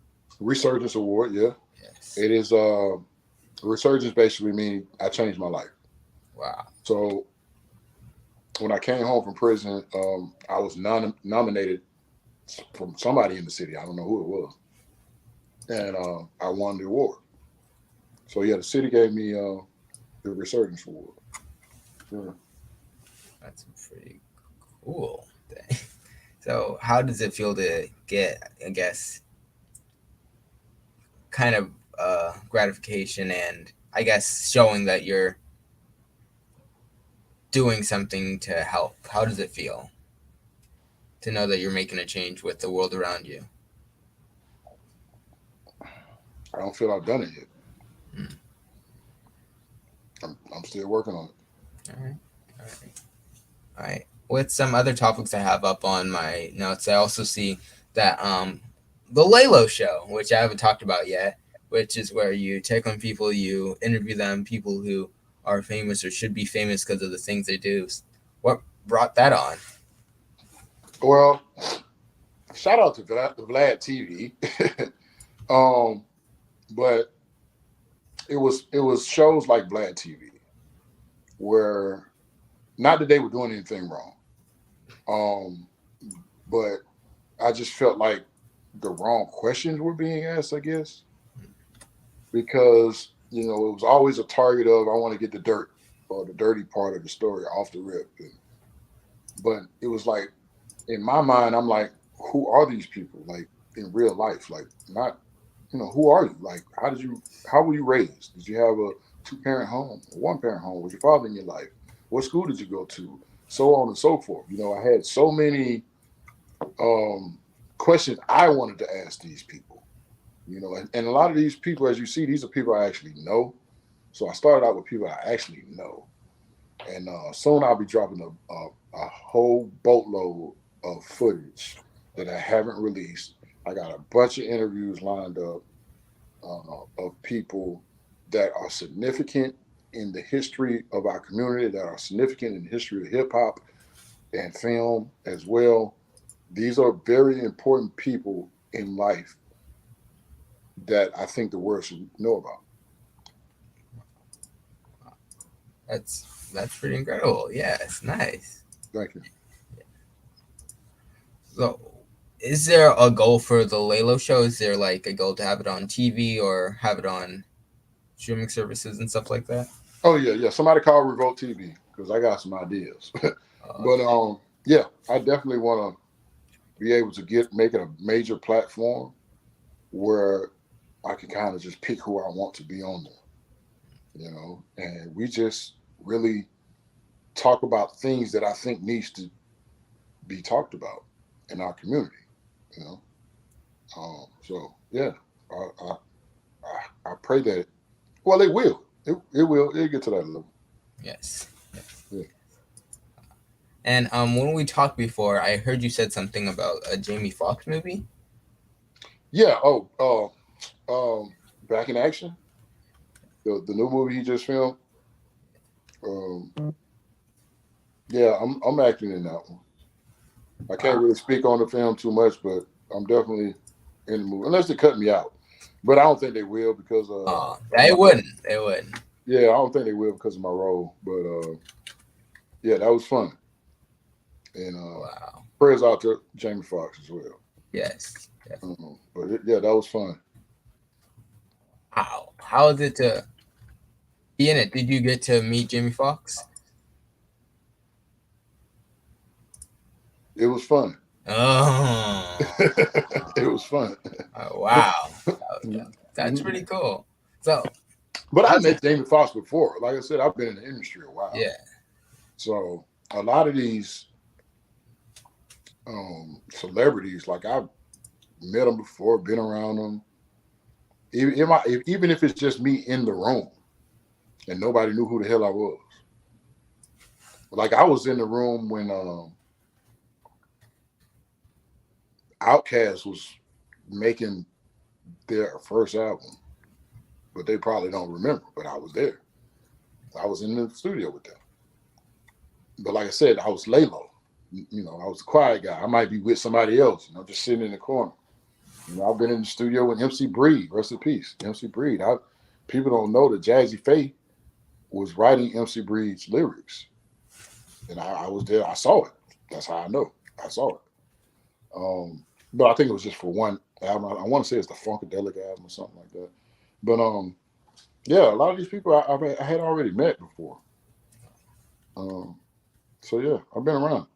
Resurgence Award, yeah, Yes. it is. Resurgence basically means I changed my life. Wow. So when I came home from prison, I was nominated from somebody in the city. I don't know who it was, and I won the award. So yeah, the city gave me the Resurgence Award. Yeah. That's pretty cool. So, how does it feel to get, I guess, kind of gratification and I guess showing that you're doing something to help? How does it feel to know that you're making a change with the world around you? I don't feel I've done it yet. Mm. I'm still working on it. All right. All right. All right. With some other topics I have up on my notes, I also see that the Lalo show, which I haven't talked about yet, which is where you take on people, you interview them, people who are famous or should be famous because of the things they do. What brought that on? Well, shout out to Vlad TV. um, but it was shows like Vlad TV where not that they were doing anything wrong, um, but I just felt like the wrong questions were being asked. I guess because it was always a target of I want to get the dirt or the dirty part of the story off the rip. But it was like in my mind, I'm like, who are these people? Like in real life, like not, who are you? Like how were you raised? Did you have a two-parent home, a one-parent home? Was your father in your life? What school did you go to? So on and so forth. I had so many um, questions I wanted to ask these people. And a lot of these people, as you see, these are people I actually know. So I started out with people I actually know, and soon I'll be dropping a whole boatload of footage that I haven't released. I got a bunch of interviews lined up of people that are significant in the history of our community, that are significant in the history of hip hop and film as well. These are very important people in life that I think the world should know about. That's pretty incredible. Yes, nice. Thank you. So, is there a goal for the Lalo show? Is there like a goal to have it on TV or have it on streaming services and stuff like that? Oh yeah, yeah. Somebody call Revolt TV because I got some ideas. But Okay. yeah, I definitely want to be able to make it a major platform where I can kind of just pick who I want to be on there, and we just really talk about things that I think needs to be talked about in our community, you know. So yeah, I, I pray that. Well, it will. It will. It'll get to that level. Yes. Yes. Yeah. And when we talked before, I heard you said something about a Jamie Foxx movie. Yeah. Oh. Back in action. The new movie he just filmed. Um, yeah, I'm acting in that one. I can't Wow. really speak on the film too much, but I'm definitely in the movie unless they cut me out. But I don't think they will because Oh, of they my wouldn't. They wouldn't. yeah, I don't think they will because of my role. But yeah, that was fun. And Wow. prayers out to Jamie Foxx as well. Yes. Yes. Yeah, that was fun. Wow. How is it to be in it? Did you get to meet Jamie Foxx? It was fun. Oh. It was fun. Oh, wow. That's pretty cool. So, But I how's it? met Jamie Foxx before. Like I said, I've been in the industry a while. Yeah. So a lot of these celebrities, like I've met them before, been around them. Even if it's just me in the room and nobody knew who the hell I was. Like I was in the room when Outkast was making their first album, but they probably don't remember. But I was there. I was in the studio with them. But like I said, I was lay low. I was the quiet guy. I might be with somebody else, just sitting in the corner. I've been in the studio with MC Breed, rest in peace, MC Breed. People don't know that Jazzy Faye was writing MC Breed's lyrics, and I was there. I saw it. That's how I know. I saw it. But I think it was just for one album. I want to say it's the Funkadelic album or something like that. But yeah, a lot of these people I had already met before. Um, so yeah, I've been around.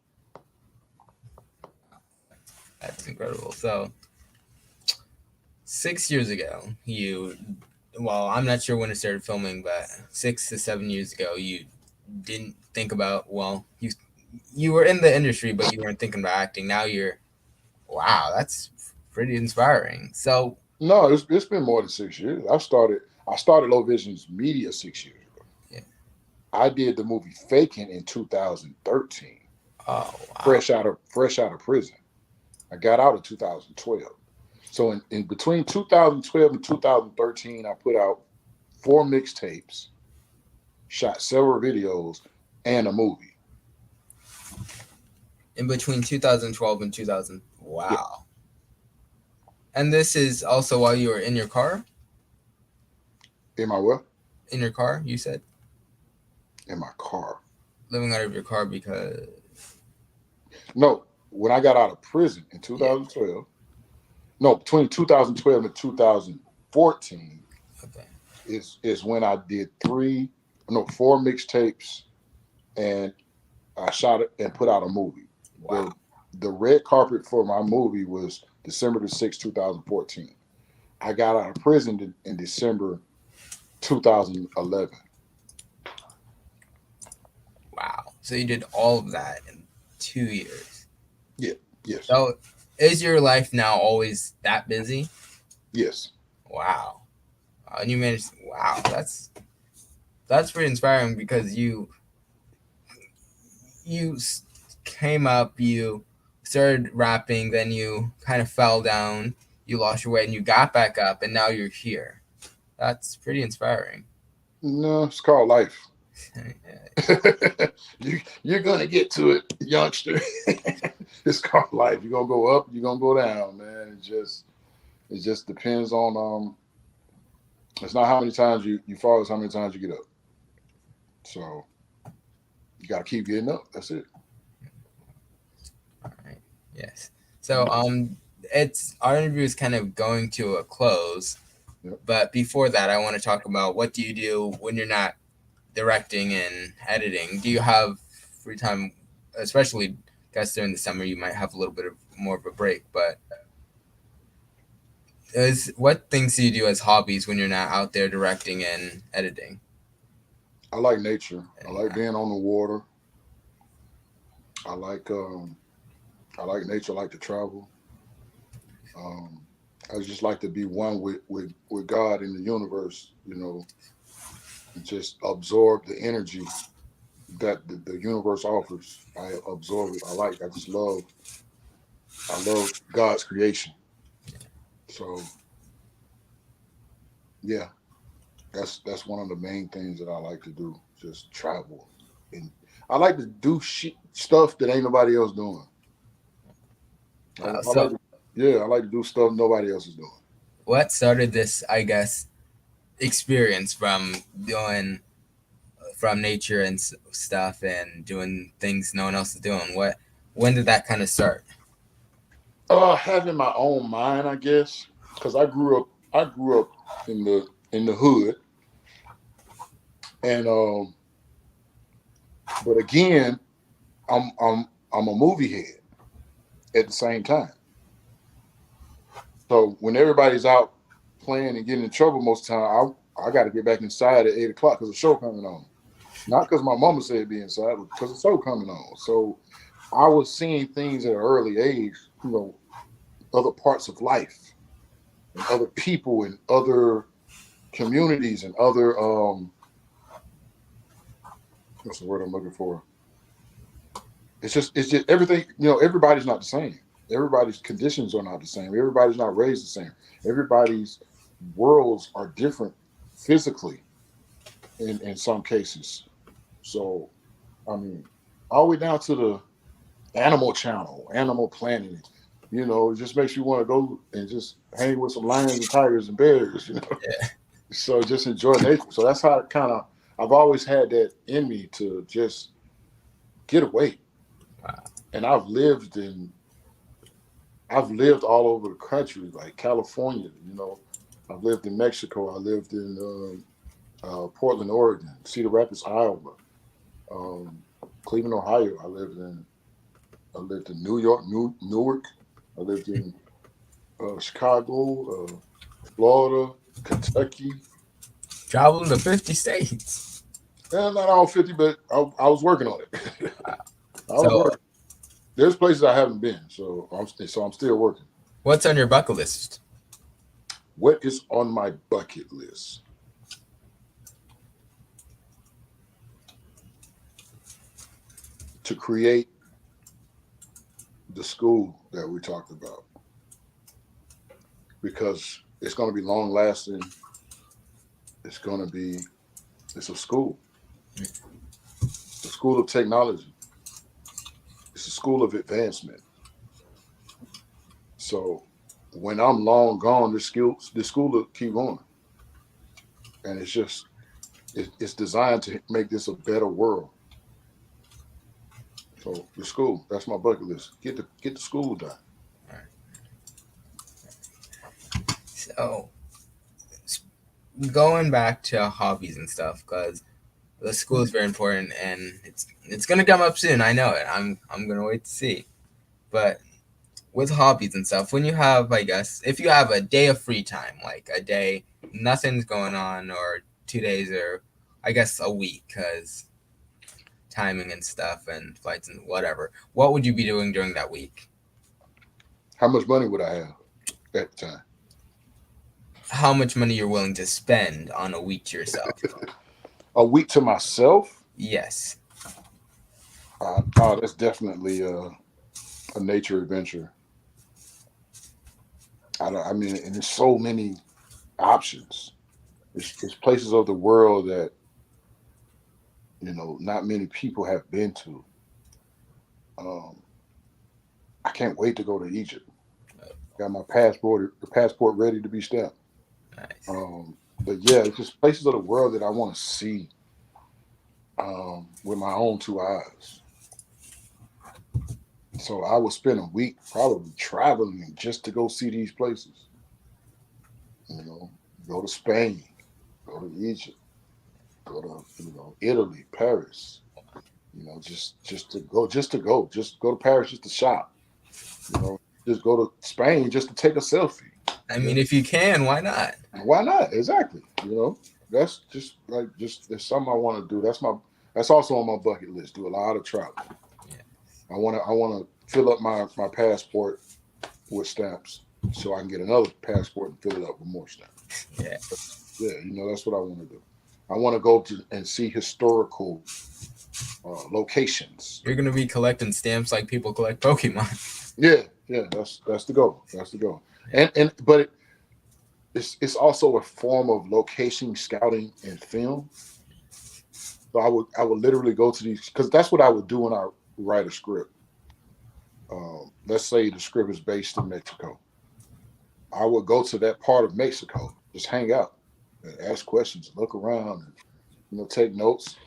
That's incredible. So, 6 years ago, well, I'm not sure when it started filming, but 6 to 7 years ago, you didn't think about, well, you were in the industry, but you weren't thinking about acting. Now wow, that's pretty inspiring. So, No, it's been more than 6 years. I started Low Vision's media 6 years ago. yeah. I did the movie Faking in 2013, Oh, wow. fresh out of prison. I got out in 2012. So in between 2012 and 2013, I put out 4 mixtapes, shot several videos, and a movie. In between 2012 and 2000. Yeah, Wow. And this is also while you were in your car? in my what? In your car, you said? In my car. Living out of your car because. No, when I got out of prison in Yeah. 2012. No, between 2012 and 2014, Okay. is when I did four mixtapes, and I shot it and put out a movie. Wow. The red carpet for my movie was December the 6th, 2014. I got out of prison in December 2011. Wow. So you did all of that in 2 years. Yeah, yes, So is your life now always that busy? yes. Wow. And you managed. Wow. That's pretty inspiring because you came up, you started rapping, then you kind of fell down, you lost your way, and you got back up, and now you're here. That's pretty inspiring. No, it's called life. You're gonna get to it, youngster. It's called life. You're gonna go up, you're gonna go down, man. It just depends on it's not how many times you fall, it's how many times you get up. So you gotta keep getting up. That's it. All right. Yes. So it's our interview is kind of going to a close, Yep. but before that, I want to talk about what do you do when you're not directing and editing? Do you have free time, especially I guess during the summer you might have a little bit of more of a break, but is what things do you do as hobbies when you're not out there directing and editing? I like nature. I And like being on the water. I like um I like nature, I like to travel. Um I just like to be one with God in the universe, and just absorb the energy that the universe offers. I absorb it. I love God's creation. So yeah, that's one of the main things that I like to do. Just travel, and I like to do stuff that ain't nobody else doing. I like so to, yeah, I like to do stuff nobody else is doing. what started this, I guess, experience from doing from nature and stuff and doing things no one else is doing? When did that kind of start? Having my own mind, I guess, because I grew up in the hood, and but again, I'm a movie head at the same time. So when everybody's out playing and getting in trouble most of the time, I got to get back inside at 8 o'clock because the show coming on. Not because my mama said be inside, but because the show coming on. So I was seeing things at an early age, other parts of life and other people and other communities and other what's the word I'm looking for? It's just everything. Everybody's not the same. Everybody's conditions are not the same. Everybody's not raised the same. Everybody's worlds are different physically in some cases. So I mean, all the way down to the Animal Channel, Animal Planet. It just makes you want to go and just hang with some lions and tigers and bears. Yeah. So just enjoy nature. So that's how I've always had that in me to just get away. Wow. And I've lived all over the country, like California. I've lived in Mexico. I lived in Portland, Oregon, Cedar Rapids, Iowa, um, Cleveland, Ohio. I lived in New York, Newark. I lived in Chicago, Florida, Kentucky. Traveling to 50 states. Not all 50, but I was working on it. I was So working. There's places I haven't been, so I'm still working. what's on your bucket list? What is on my bucket list? To create the school that we talked about, because it's going to be long lasting. It's a school. It's a school of technology. It's a school of advancement. So when I'm long gone, this school will keep going, and it's designed to make this a better world. So the school, that's my bucket list. Get the school done. So going back to hobbies and stuff, because the school is very important, and it's gonna come up soon. I know it. I'm gonna wait to see. But with hobbies and stuff, when you have, I guess, if you have a day of free time, like a day, nothing's going on, or 2 days, or I guess a week, because timing and stuff and flights and whatever, what would you be doing during that week? How much money would I have at the time? How much money you're willing to spend on a week to yourself? A week to myself? Yes. Oh, that's definitely a nature adventure. I mean, and there's so many options. It's places of the world that not many people have been to. Um, I can't wait to go to Egypt. Got my passport ready to be stamped. Nice. But yeah, it's just places of the world that I want to see with my own two eyes. So I would spend a week probably traveling just to go see these places. You know, go to Spain, go to Egypt, go to Italy, Paris. Just go to Paris just to shop. You know, just go to Spain just to take a selfie. I You mean, know, if you can, why not? why not? Exactly. That's just there's something I want to do. That's also on my bucket list. Do a lot of travel. Yeah. I want to fill up my passport with stamps so I can get another passport and fill it up with more stamps. Yeah. Yeah, that's what I want to do. I want to go to and see historical locations. You're gonna be collecting stamps like people collect Pokemon. Yeah, yeah, that's the goal. That's the goal. But it's also a form of location scouting in film. So I would literally go to these because that's what I would do when I write a script. Let's say the script is based in Mexico. I would go to that part of Mexico, just hang out, and ask questions, look around, and take notes,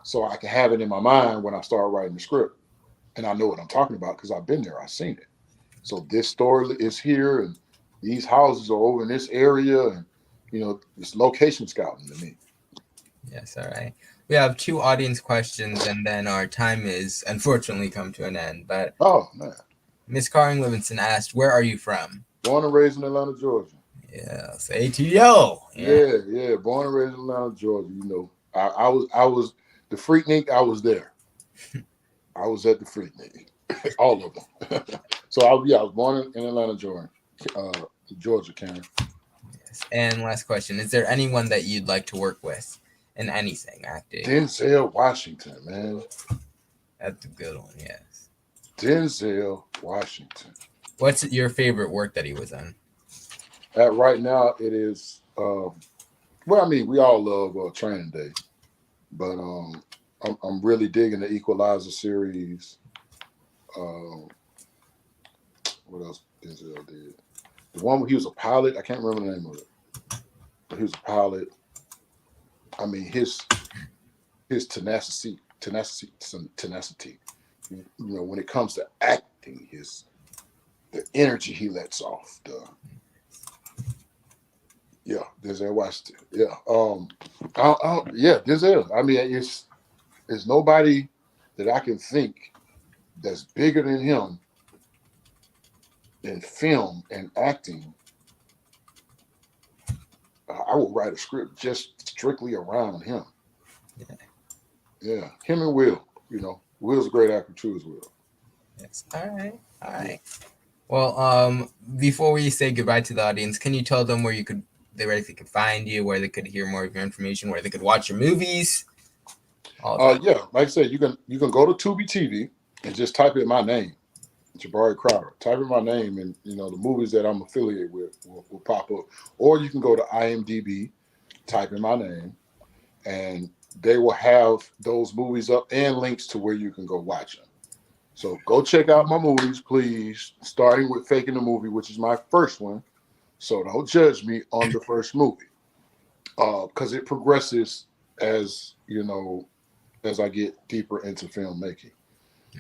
so I can have it in my mind when I start writing the script, and I know what I'm talking about because I've been there, I've seen it. So this store is here, and these houses are over in this area, and it's location scouting to me. Yes, all right. We have two audience questions, and then our time is unfortunately come to an end. But Oh man, Miss Carring Livingston asked, "Where are you from?" born and raised in Atlanta, Georgia. Yes, ATL. Yeah. Yeah, yeah, born and raised in Atlanta, Georgia. I was the Freaknik. I was there. I was at the Freaknik, all of them. So I was born in Atlanta, Georgia. Georgia, Karen. Yes. And last question: is there anyone that you'd like to work with in anything acting? Denzel Washington, man. That's a good one. Yes. Denzel Washington. What's your favorite work that he was in? At right now, it is. Well, I mean, we all love Training Day, but I'm really digging the Equalizer series. Um, what else Denzel did? The one where he was a pilot. I can't remember the name of it, but he was a pilot. I mean, his tenacity. When it comes to acting, the energy he lets off. Yeah, Denzel Washington. Yeah, yeah, Denzel. I mean, it's nobody that I can think that's bigger than him in film and acting. I will write a script just strictly around him. Yeah. Yeah, him and Will. Will's a great actor too as well. Yes. All right. All Yeah. right. Well, before we say goodbye to the audience, can you tell them where they could find you, where they could hear more of your information, where they could watch your movies, all of that? Yeah, like I said, you can go to Tubi TV and just type in my name, Jabari Crowder. Type in my name, and the movies that I'm affiliated with will pop up. Or you can go to IMDb, type in my name, and they will have those movies up and links to where you can go watch them. So go check out my movies, please. Starting with Faking the Movie, which is my first one. So don't judge me on the first movie, because it progresses as as I get deeper into filmmaking.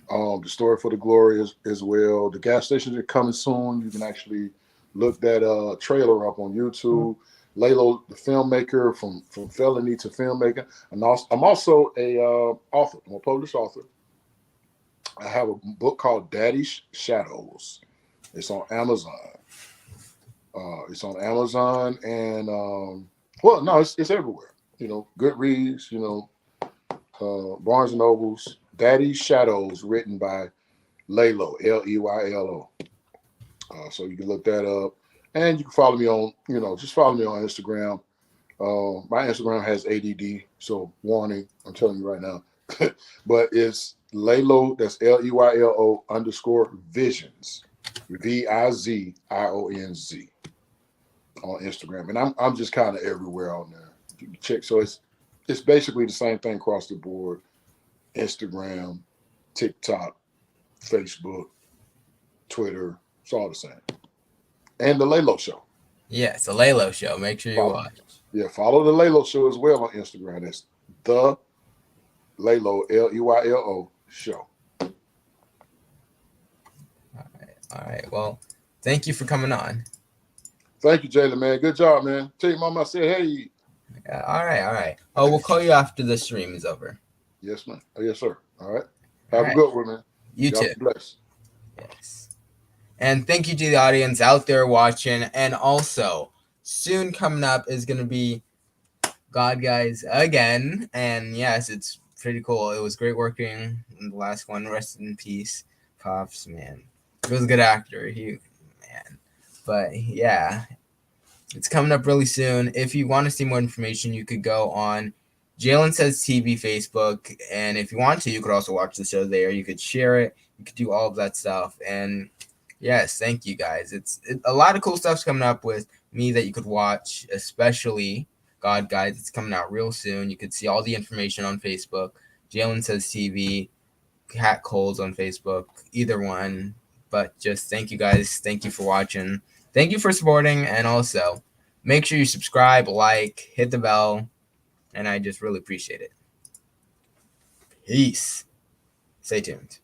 The Story for the Glory as well. The gas stations are coming soon. You can actually look that trailer up on YouTube. Lalo, the filmmaker, from felony to filmmaker, and also I'm also a author. I'm a published author. I have a book called Daddy's Shadows. It's on Amazon. It's on Amazon and well, no, it's everywhere. Goodreads. Barnes and Nobles. Daddy's Shadows, written by Lalo, Leylo. So you can look that up, and you can follow me on, just follow me on Instagram. My Instagram has ADD, so warning. I'm telling you right now, but it's Lalo. That's Leylo underscore visions, Vizinz on Instagram, and I'm just kind of everywhere on there. You can check. So it's basically the same thing across the board: Instagram, TikTok, Facebook, Twitter. It's all the same. And the Lalo Show. Yes, the Lalo Show. Make sure you Follow, watch. yeah, follow the Lalo Show as well on Instagram. That's the Lalo Leylo Show. All right. Well, thank you for coming on. Thank you, Jalen, man. Good job, man. Tell your mama I said hey. Yeah, all right. All right. Oh, we'll call you after the stream is over. Yes, man. Oh, yes, sir. All right. All Have a right. good one, man. You Y'all too. be blessed. Yes. And thank you to the audience out there watching. And also, soon coming up is going to be God Guys again. And yes, it's pretty cool. It was great working in the last one. Rest in peace, Pops, man. He was a good actor. Man. But yeah, it's coming up really soon. If you want to see more information, you could go on Jalen Says TV Facebook. And if you want to, you could also watch the show there. You could share it. You could do all of that stuff. And yes, thank you guys. It's a lot of cool stuff's coming up with me that you could watch, especially God Guys. It's coming out real soon. You could see all the information on Facebook. Jalen Says TV, Cat Coles on Facebook, either one. But just thank you guys. Thank you for watching. Thank you for supporting. And also, make sure you subscribe, like, hit the bell. And I just really appreciate it. Peace. Stay tuned.